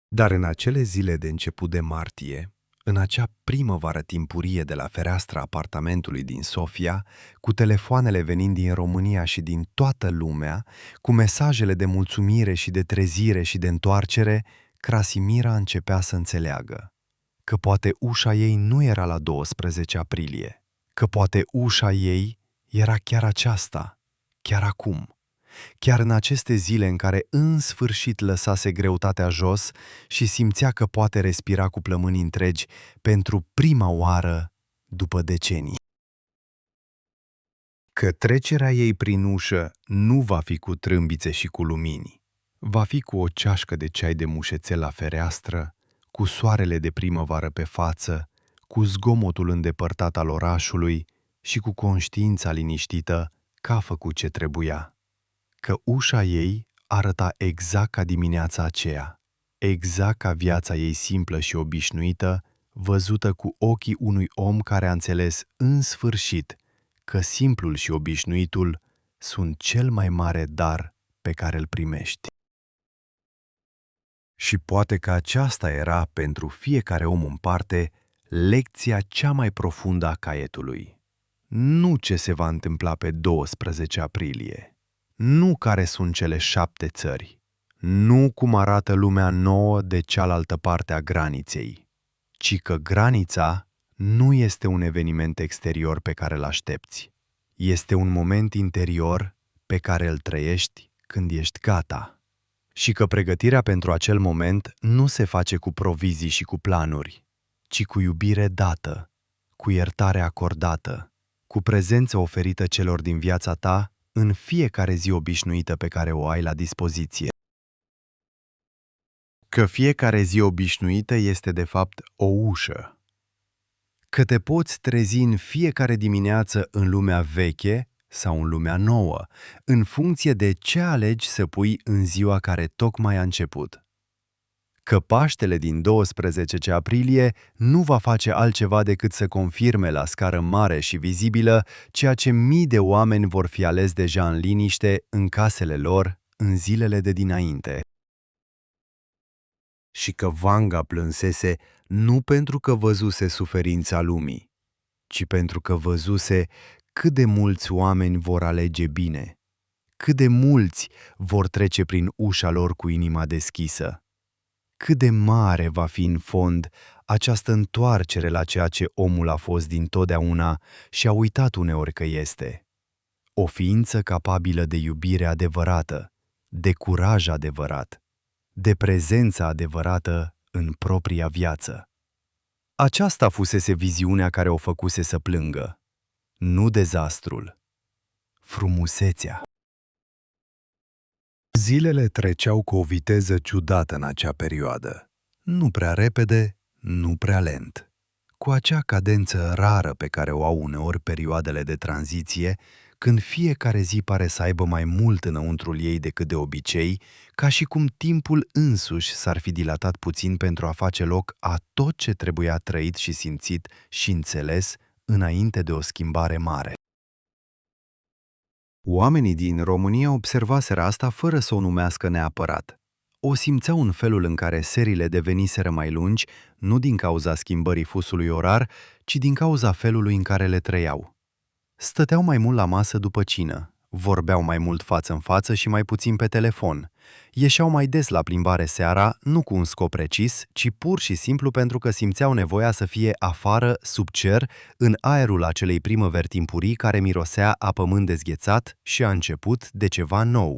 Dar în acele zile de început de martie, în acea primăvară timpurie de la fereastra apartamentului din Sofia, cu telefoanele venind din România și din toată lumea, cu mesajele de mulțumire și de trezire și de întoarcere, Krasimira începea să înțeleagă că poate ușa ei nu era la 12 aprilie, că poate ușa ei era chiar aceasta, chiar acum. Chiar în aceste zile în care în sfârșit lăsase greutatea jos și simțea că poate respira cu plămâni întregi pentru prima oară după decenii. Că trecerea ei prin ușă nu va fi cu trâmbițe și cu lumini, va fi cu o ceașcă de ceai de mușețel la fereastră, cu soarele de primăvară pe față, cu zgomotul îndepărtat al orașului și cu conștiința liniștită că a făcut ce trebuia. Că ușa ei arăta exact ca dimineața aceea, exact ca viața ei simplă și obișnuită, văzută cu ochii unui om care a înțeles în sfârșit că simplul și obișnuitul sunt cel mai mare dar pe care îl primești. Și poate că aceasta era pentru fiecare om în parte lecția cea mai profundă a caietului. Nu ce se va întâmpla pe 12 aprilie. Nu care sunt cele 7 țări, nu cum arată lumea nouă de cealaltă parte a graniței, ci că granița nu este un eveniment exterior pe care îl aștepți. Este un moment interior pe care îl trăiești când ești gata. Și că pregătirea pentru acel moment nu se face cu provizii și cu planuri, ci cu iubire dată, cu iertare acordată, cu prezență oferită celor din viața ta în fiecare zi obișnuită pe care o ai la dispoziție. Că fiecare zi obișnuită este de fapt o ușă. Că te poți trezi în fiecare dimineață în lumea veche sau în lumea nouă, în funcție de ce alegi să pui în ziua care tocmai a început. Că Paștele din 12 aprilie nu va face altceva decât să confirme la scară mare și vizibilă ceea ce mii de oameni vor fi ales deja în liniște în casele lor în zilele de dinainte. Și că Vanga plânsese nu pentru că văzuse suferința lumii, ci pentru că văzuse cât de mulți oameni vor alege bine, cât de mulți vor trece prin ușa lor cu inima deschisă. Cât de mare va fi în fond această întoarcere la ceea ce omul a fost dintotdeauna și a uitat uneori că este. O ființă capabilă de iubire adevărată, de curaj adevărat, de prezență adevărată în propria viață. Aceasta fusese viziunea care o făcuse să plângă, nu dezastrul, frumusețea. Zilele treceau cu o viteză ciudată în acea perioadă. Nu prea repede, nu prea lent. Cu acea cadență rară pe care o au uneori perioadele de tranziție, când fiecare zi pare să aibă mai mult înăuntrul ei decât de obicei, ca și cum timpul însuși s-ar fi dilatat puțin pentru a face loc a tot ce trebuia trăit și simțit și înțeles înainte de o schimbare mare. Oamenii din România observaseră asta fără să o numească neapărat. O simțeau în felul în care serile deveniseră mai lungi, nu din cauza schimbării fusului orar, ci din cauza felului în care le trăiau. Stăteau mai mult la masă după cină, vorbeau mai mult față în față și mai puțin pe telefon. Ieșeau mai des la plimbare seara, nu cu un scop precis, ci pur și simplu pentru că simțeau nevoia să fie afară, sub cer, în aerul acelei primăveri timpurii care mirosea a pământ dezghețat și a început de ceva nou.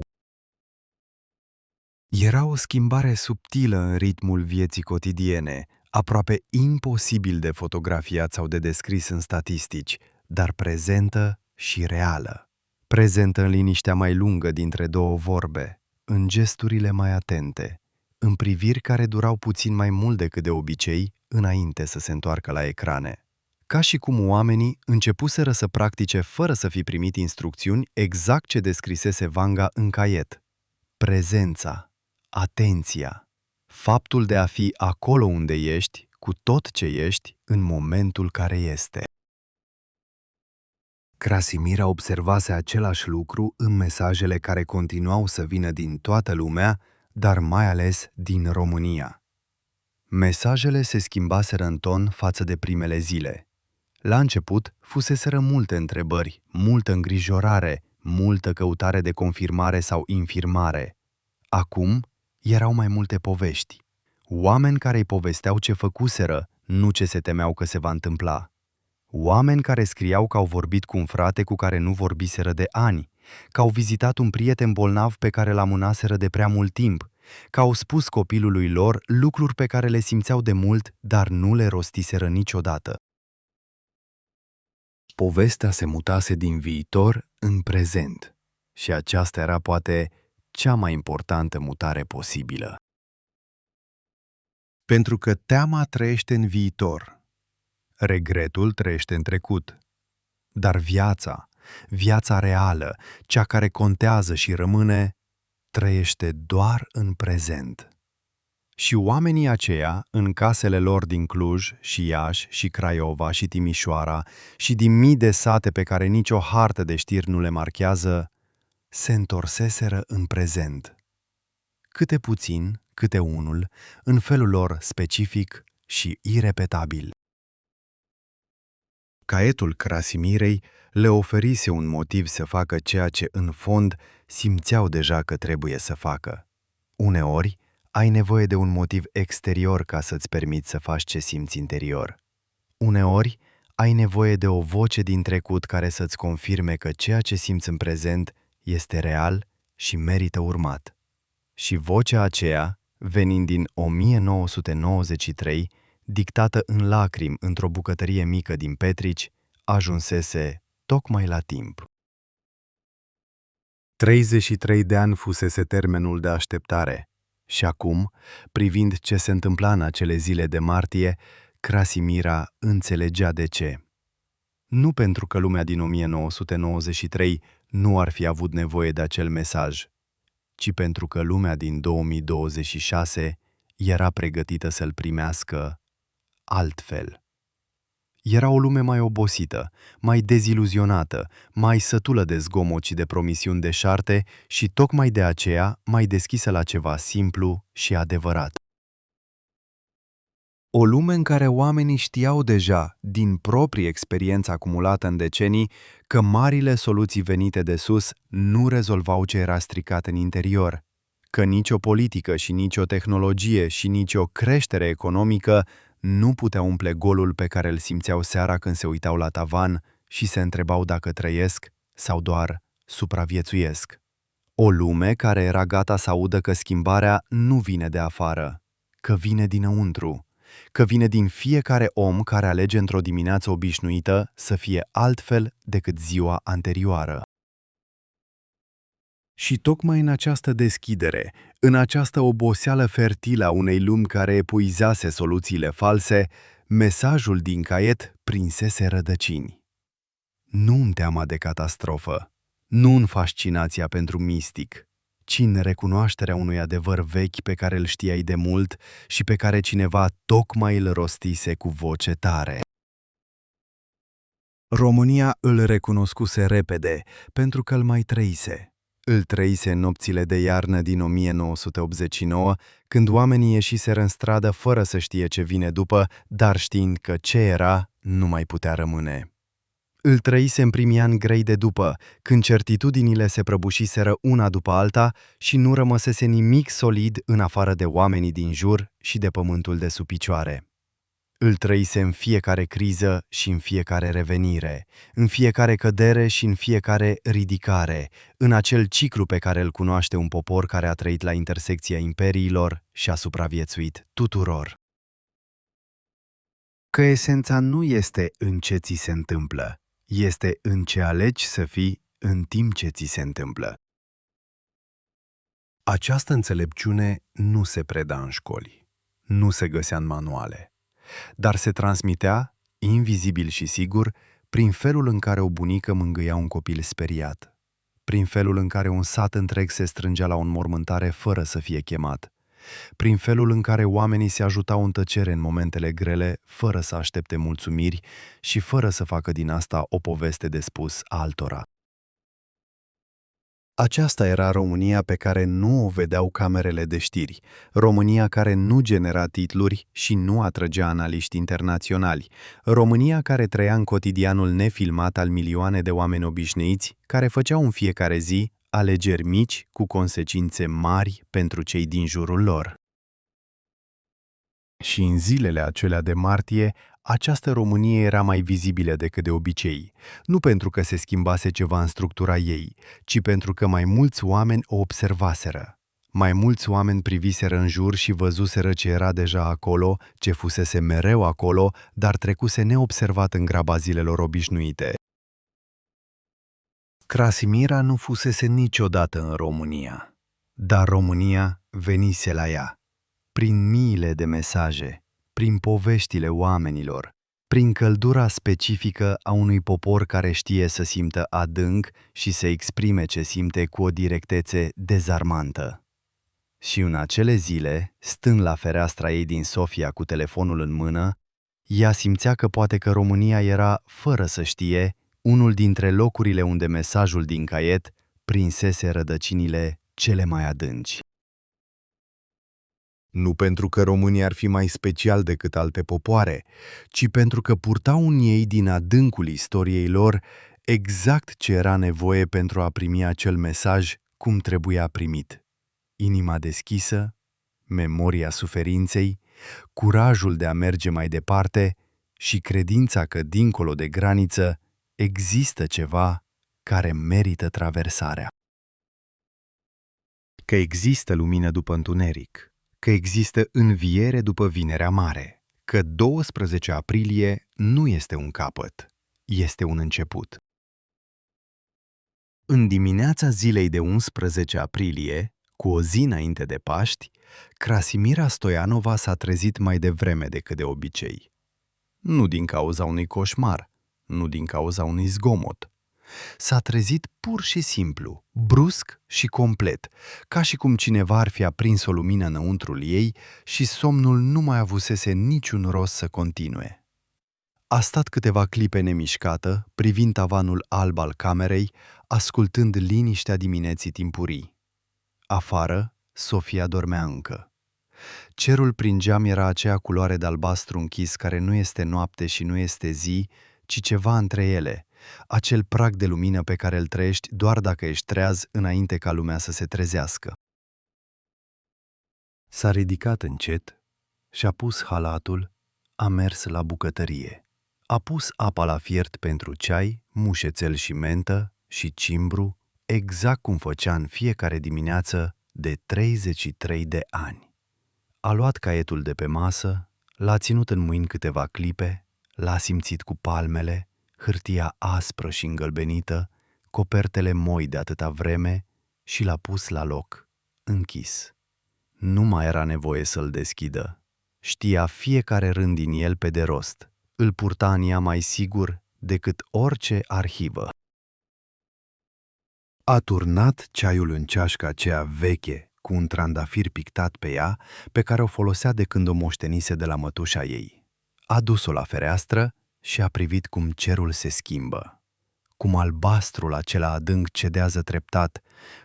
Era o schimbare subtilă în ritmul vieții cotidiene, aproape imposibil de fotografiat sau de descris în statistici, dar prezentă și reală. Prezentă în liniștea mai lungă dintre două vorbe, în gesturile mai atente, în priviri care durau puțin mai mult decât de obicei înainte să se întoarcă la ecrane. Ca și cum oamenii începuseră să practice fără să fi primit instrucțiuni exact ce descrisese Vanga în caiet. Prezența, atenția, faptul de a fi acolo unde ești, cu tot ce ești, în momentul care este. Krasimira observase același lucru în mesajele care continuau să vină din toată lumea, dar mai ales din România. Mesajele se schimbaseră în ton față de primele zile. La început fuseseră multe întrebări, multă îngrijorare, multă căutare de confirmare sau infirmare. Acum erau mai multe povești. Oameni care îi povesteau ce făcuseră, nu ce se temeau că se va întâmpla. Oameni care scriau că au vorbit cu un frate cu care nu vorbiseră de ani, că au vizitat un prieten bolnav pe care l-amânaseră de prea mult timp, că au spus copilului lor lucruri pe care le simțeau de mult, dar nu le rostiseră niciodată. Povestea se mutase din viitor în prezent și aceasta era poate cea mai importantă mutare posibilă. Pentru că teama trăiește în viitor, regretul trăiește în trecut. Dar viața reală, cea care contează și rămâne, trăiește doar în prezent. Și oamenii aceia, în casele lor din Cluj și Iași și Craiova și Timișoara și din mii de sate pe care nicio hartă de știri nu le marchează, se întorseseră în prezent. Câte puțin, câte unul, în felul lor specific și irepetabil. Caietul Krasimirei le oferise un motiv să facă ceea ce, în fond, simțeau deja că trebuie să facă. Uneori, ai nevoie de un motiv exterior ca să-ți permiți să faci ce simți interior. Uneori, ai nevoie de o voce din trecut care să-ți confirme că ceea ce simți în prezent este real și merită urmat. Și vocea aceea, venind din 1993, dictată în lacrimi într-o bucătărie mică din Petrici, ajunsese tocmai la timp. 33 de ani fusese termenul de așteptare și acum, privind ce se întâmpla în acele zile de martie, Krasimira înțelegea de ce. Nu pentru că lumea din 1993 nu ar fi avut nevoie de acel mesaj, ci pentru că lumea din 2026 era pregătită să-l primească altfel. Era o lume mai obosită, mai deziluzionată, mai sătulă de zgomot și de promisiuni deșarte și tocmai de aceea mai deschisă la ceva simplu și adevărat. O lume în care oamenii știau deja, din proprie experiență acumulată în decenii, că marile soluții venite de sus nu rezolvau ce era stricat în interior, că nicio politică și nicio tehnologie și nicio creștere economică nu putea umple golul pe care îl simțeau seara când se uitau la tavan și se întrebau dacă trăiesc sau doar supraviețuiesc. O lume care era gata să audă că schimbarea nu vine de afară, că vine dinăuntru, că vine din fiecare om care alege într-o dimineață obișnuită să fie altfel decât ziua anterioară. Și tocmai în această deschidere, în această oboseală fertilă a unei lumi care epuizase soluțiile false, mesajul din caiet prinsese rădăcini. Nu în teama de catastrofă, nu în fascinația pentru mistic, ci în recunoașterea unui adevăr vechi pe care îl știai de mult și pe care cineva tocmai îl rostise cu voce tare. România îl recunoscuse repede, pentru că îl mai trăise. Îl trăise în nopțile de iarnă din 1989, când oamenii ieșiseră în stradă fără să știe ce vine după, dar știind că ce era nu mai putea rămâne. Îl trăise în primii ani grei de după, când certitudinile se prăbușiseră una după alta și nu rămăsese nimic solid în afară de oamenii din jur și de pământul de sub picioare. Îl trăise în fiecare criză și în fiecare revenire, în fiecare cădere și în fiecare ridicare, în acel ciclu pe care îl cunoaște un popor care a trăit la intersecția imperiilor și a supraviețuit tuturor. Că esența nu este în ce ți se întâmplă, este în ce alegi să fii în timp ce ți se întâmplă. Această înțelepciune nu se preda în școli, nu se găsea în manuale, dar se transmitea, invizibil și sigur, prin felul în care o bunică mângâia un copil speriat, prin felul în care un sat întreg se strângea la o înmormântare fără să fie chemat, prin felul în care oamenii se ajutau în tăcere în momentele grele, fără să aștepte mulțumiri și fără să facă din asta o poveste de spus altora. Aceasta era România pe care nu o vedeau camerele de știri, România care nu genera titluri și nu atrăgea analiști internaționali, România care trăia în cotidianul nefilmat al milioane de oameni obișnuiți, care făceau în fiecare zi alegeri mici cu consecințe mari pentru cei din jurul lor. Și în zilele acelea de martie, această Românie era mai vizibilă decât de obicei, nu pentru că se schimbase ceva în structura ei, ci pentru că mai mulți oameni o observaseră. Mai mulți oameni priviseră în jur și văzuseră ce era deja acolo, ce fusese mereu acolo, dar trecuse neobservat în graba zilelor obișnuite. Crasimira nu fusese niciodată în România, dar România venise la ea, prin miile de mesaje, prin poveștile oamenilor, prin căldura specifică a unui popor care știe să simtă adânc și să exprime ce simte cu o directețe dezarmantă. Și în acele zile, stând la fereastra ei din Sofia cu telefonul în mână, ea simțea că poate că România era, fără să știe, unul dintre locurile unde mesajul din caiet prinsese rădăcinile cele mai adânci. Nu pentru că românii ar fi mai special decât alte popoare, ci pentru că purtau în ei din adâncul istoriei lor exact ce era nevoie pentru a primi acel mesaj cum trebuia primit. Inima deschisă, memoria suferinței, curajul de a merge mai departe și credința că, dincolo de graniță, există ceva care merită traversarea. Că există lumină după întuneric, că există înviere după Vinerea Mare, că 12 aprilie nu este un capăt, este un început. În dimineața zilei de 11 aprilie, cu o zi înainte de Paști, Crasimira Stoianova s-a trezit mai devreme decât de obicei. Nu din cauza unui coșmar, nu din cauza unui zgomot. S-a trezit pur și simplu, brusc și complet, ca și cum cineva ar fi aprins o lumină înăuntrul ei și somnul nu mai avusese niciun rost să continue. A stat câteva clipe nemișcată, privind tavanul alb al camerei, ascultând liniștea dimineții timpurii. Afară, Sofia dormea încă. Cerul prin geam era aceea culoare de albastru închis care nu este noapte și nu este zi, ci ceva între ele, acel prag de lumină pe care îl trăiești doar dacă ești treaz înainte ca lumea să se trezească. S-a ridicat încet și-a pus halatul, a mers la bucătărie. A pus apa la fiert pentru ceai, mușețel și mentă și cimbru, exact cum făcea în fiecare dimineață de 33 de ani. A luat caietul de pe masă, l-a ținut în mâini câteva clipe, l-a simțit cu palmele, hârtia aspră și îngălbenită, copertele moi de atâta vreme și l-a pus la loc, închis. Nu mai era nevoie să-l deschidă. Știa fiecare rând din el pe de rost. Îl purta în ea mai sigur decât orice arhivă. A turnat ceaiul în ceașca aceea veche, cu un trandafir pictat pe ea, pe care o folosea de când o moștenise de la mătușa ei. A dus-o la fereastră și a privit cum cerul se schimbă, cum albastrul acela adânc cedează treptat,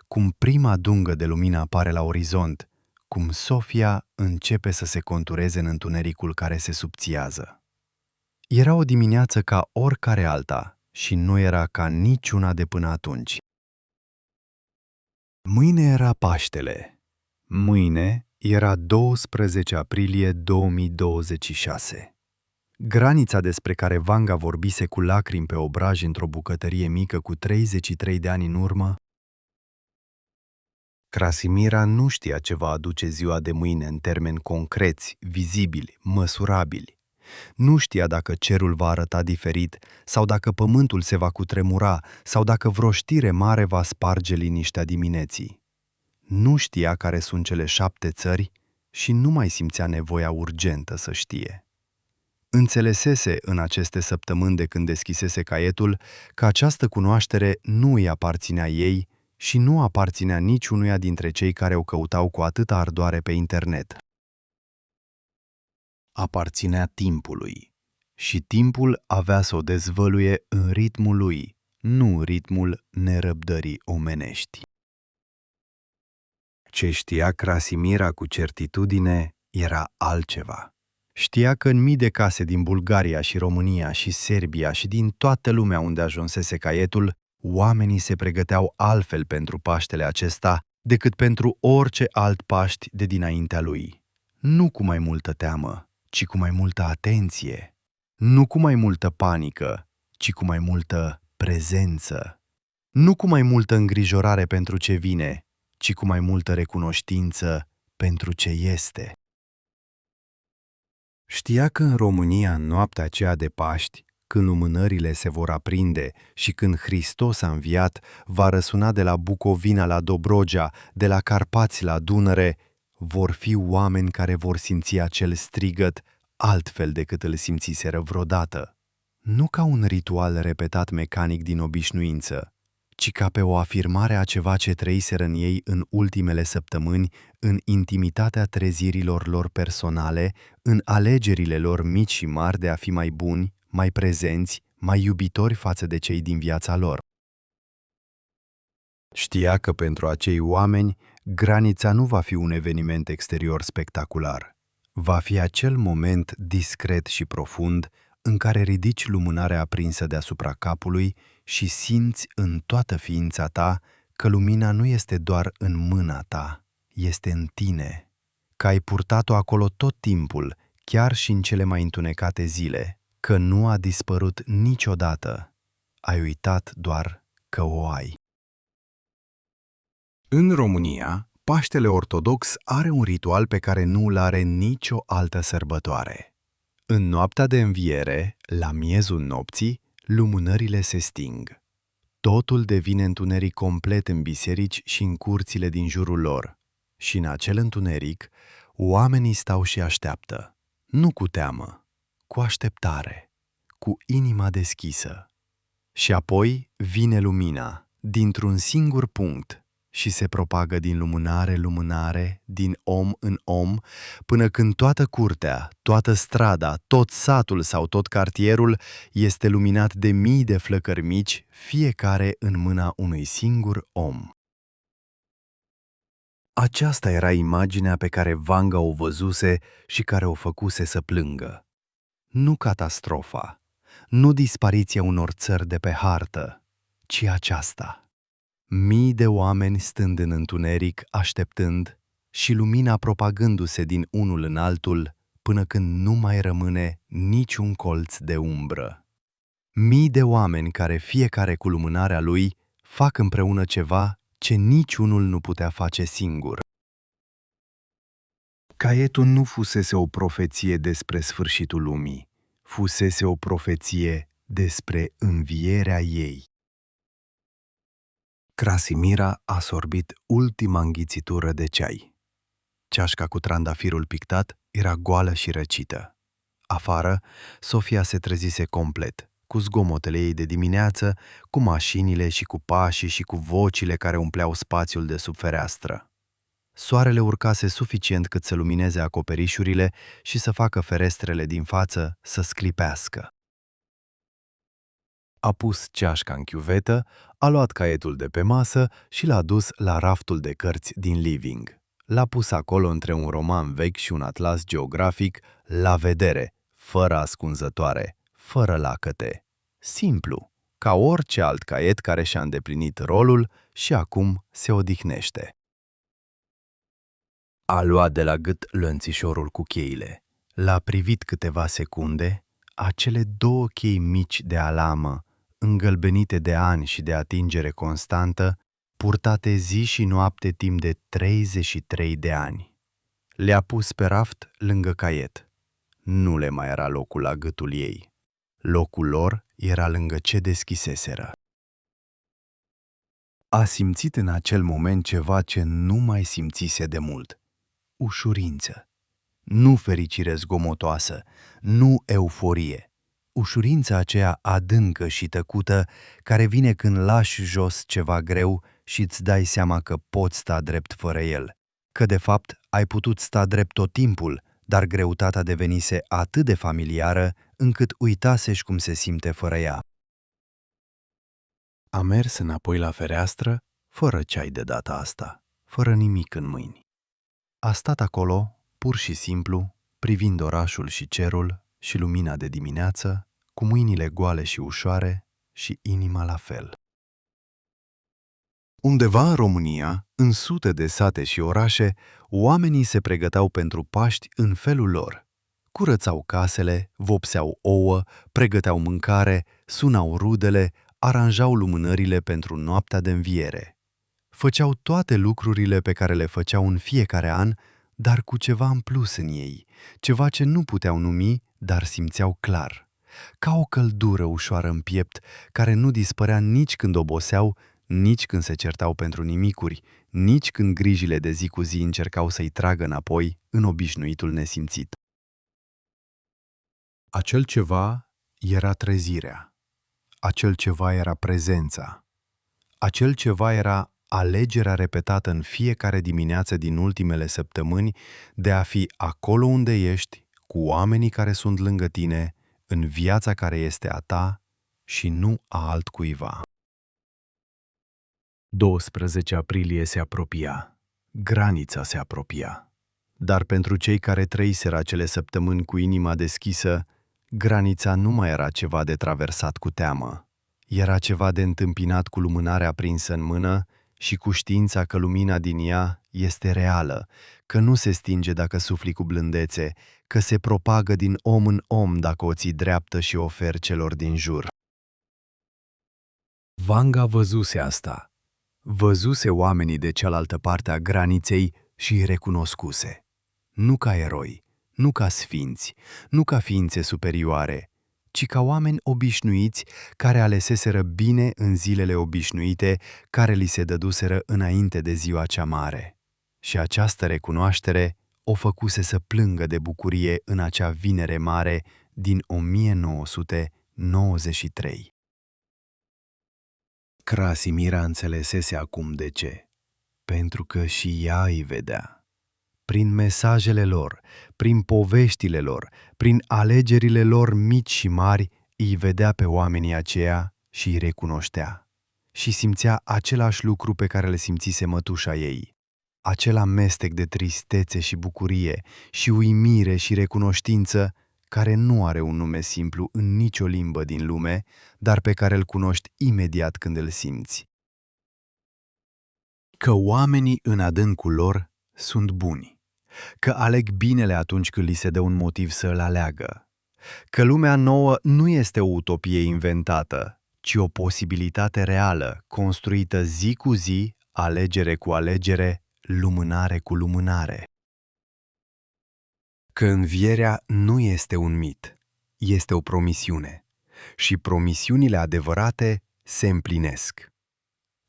cum prima dungă de lumină apare la orizont, cum Sofia începe să se contureze în întunericul care se subțiază. Era o dimineață ca oricare alta și nu era ca niciuna de până atunci. Mâine era Paștele. Mâine era 12 aprilie 2026. Granița despre care Vanga vorbise cu lacrimi pe obraj într-o bucătărie mică cu 33 de ani în urmă, Krasimira nu știa ce va aduce ziua de mâine în termeni concreți, vizibili, măsurabili. Nu știa dacă cerul va arăta diferit, sau dacă pământul se va cutremura, sau dacă vreo știre mare va sparge liniștea dimineții. Nu știa care sunt cele 7 țări și nu mai simțea nevoia urgentă să știe. Înțelesese în aceste săptămâni de când deschisese caietul că această cunoaștere nu îi aparținea ei și nu aparținea niciunuia dintre cei care o căutau cu atâta ardoare pe internet. Aparținea timpului și timpul avea să o dezvăluie în ritmul lui, nu ritmul nerăbdării omenești. Ce știa Krasimira cu certitudine era altceva. Știa că în mii de case din Bulgaria și România și Serbia și din toată lumea unde ajunsese caietul, oamenii se pregăteau altfel pentru Paștele acesta decât pentru orice alt Paști de dinaintea lui. Nu cu mai multă teamă, ci cu mai multă atenție. Nu cu mai multă panică, ci cu mai multă prezență. Nu cu mai multă îngrijorare pentru ce vine, ci cu mai multă recunoștință pentru ce este. Știa că în România, în noaptea aceea de Paști, când lumânările se vor aprinde și când Hristos a înviat, va răsuna de la Bucovina la Dobrogea, de la Carpați la Dunăre, vor fi oameni care vor simți acel strigăt altfel decât îl simțiseră vreodată. Nu ca un ritual repetat mecanic din obișnuință, ci ca pe o afirmare a ceva ce trăiseră în ei în ultimele săptămâni, în intimitatea trezirilor lor personale, în alegerile lor mici și mari de a fi mai buni, mai prezenți, mai iubitori față de cei din viața lor. Știa că pentru acei oameni, granița nu va fi un eveniment exterior spectacular. Va fi acel moment discret și profund în care ridici lumânarea aprinsă deasupra capului și simți în toată ființa ta că lumina nu este doar în mâna ta, este în tine, că ai purtat-o acolo tot timpul, chiar și în cele mai întunecate zile, că nu a dispărut niciodată, ai uitat doar că o ai. În România, Paștele Ortodox are un ritual pe care nu îl are nicio altă sărbătoare. În noaptea de înviere, la miezul nopții, lumânările se sting. Totul devine întuneric complet în biserici și în curțile din jurul lor. Și în acel întuneric, oamenii stau și așteaptă, nu cu teamă, cu așteptare, cu inima deschisă. Și apoi vine lumina, dintr-un singur punct, și se propagă din lumânare în lumânare, din om în om, până când toată curtea, toată strada, tot satul sau tot cartierul este luminat de mii de flăcări mici, fiecare în mâna unui singur om. Aceasta era imaginea pe care Vanga o văzuse și care o făcuse să plângă. Nu catastrofa, nu dispariția unor țări de pe hartă, ci aceasta. Mii de oameni stând în întuneric, așteptând, și lumina propagându-se din unul în altul, până când nu mai rămâne niciun colț de umbră. Mii de oameni care, fiecare cu lumânarea lui, fac împreună ceva ce niciunul nu putea face singur. Caietul nu fusese o profeție despre sfârșitul lumii, fusese o profeție despre învierea ei. Krasimira a sorbit ultima înghițitură de ceai. Ceașca cu trandafirul pictat era goală și răcită. Afară, Sofia se trezise complet, cu zgomotele ei de dimineață, cu mașinile și cu pașii și cu vocile care umpleau spațiul de sub fereastră. Soarele urcase suficient cât să lumineze acoperișurile și să facă ferestrele din față să sclipească. A pus ceașca în chiuvetă, a luat caietul de pe masă și l-a dus la raftul de cărți din living. L-a pus acolo între un roman vechi și un atlas geografic, la vedere, fără ascunzătoare, fără lacăte. Simplu, ca orice alt caiet care și-a îndeplinit rolul și acum se odihnește. A luat de la gât lănțișorul cu cheile. L-a privit câteva secunde, acele 2 chei mici de alamă, îngălbenite de ani și de atingere constantă, purtate zi și noapte timp de 33 de ani. Le-a pus pe raft lângă caiet. Nu le mai era locul la gâtul ei. Locul lor era lângă ce deschiseseră. A simțit în acel moment ceva ce nu mai simțise de mult. Ușurință. Nu fericire zgomotoasă, nu euforie. Ușurința aceea adâncă și tăcută care vine când lași jos ceva greu și îți dai seama că poți sta drept fără el, că de fapt ai putut sta drept tot timpul, dar greutatea devenise atât de familiară încât uitaseși cum se simte fără ea. A mers înapoi la fereastră, fără ceai de data asta, fără nimic în mâini. A stat acolo, pur și simplu, privind orașul și cerul și lumina de dimineață, cu mâinile goale și ușoare și inima la fel. Undeva în România, în sute de sate și orașe, oamenii se pregăteau pentru Paști în felul lor. Curățau casele, vopseau ouă, pregăteau mâncare, sunau rudele, aranjau lumânările pentru noaptea de înviere. Făceau toate lucrurile pe care le făceau în fiecare an, dar cu ceva în plus în ei, ceva ce nu puteau numi, dar simțeau clar. Ca o căldură ușoară în piept, care nu dispărea nici când oboseau, nici când se certau pentru nimicuri, nici când grijile de zi cu zi încercau să-i tragă înapoi în obișnuitul nesimțit. Acel ceva era trezirea. Acel ceva era prezența. Acel ceva era alegerea repetată în fiecare dimineață din ultimele săptămâni de a fi acolo unde ești, cu oamenii care sunt lângă tine, în viața care este a ta și nu a altcuiva. 12 aprilie se apropia. Granița se apropia. Dar pentru cei care trăiseră acele săptămâni cu inima deschisă, granița nu mai era ceva de traversat cu teamă. Era ceva de întâmpinat cu lumânarea aprinsă în mână și cu știința că lumina din ea este reală, că nu se stinge dacă sufli cu blândețe, că se propagă din om în om dacă o ții dreaptă și o oferi celor din jur. Vanga văzuse asta. Văzuse oamenii de cealaltă parte a graniței și îi recunoscuse. Nu ca eroi, nu ca sfinți, nu ca ființe superioare, ci ca oameni obișnuiți care aleseseră bine în zilele obișnuite care li se dăduseră înainte de ziua cea mare. Și această recunoaștere o făcuse să plângă de bucurie în acea vinere mare din 1993. Crasimira înțelesese acum de ce. Pentru că și ea îi vedea. Prin mesajele lor, prin poveștile lor, prin alegerile lor mici și mari, îi vedea pe oamenii aceia și îi recunoștea. Și simțea același lucru pe care le simțise mătușa ei. Acel amestec de tristețe și bucurie și uimire și recunoștință care nu are un nume simplu în nicio limbă din lume, dar pe care îl cunoști imediat când îl simți. Că oamenii în adâncul lor sunt buni, că aleg binele atunci când li se dă un motiv să îl aleagă, că lumea nouă nu este o utopie inventată, ci o posibilitate reală, construită zi cu zi, alegere cu alegere, lumânare cu lumânare. Că învierea nu este un mit, este o promisiune și promisiunile adevărate se împlinesc.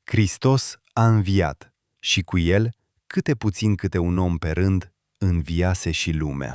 Hristos a înviat și cu el, câte puțin câte un om pe rând, înviase și lumea.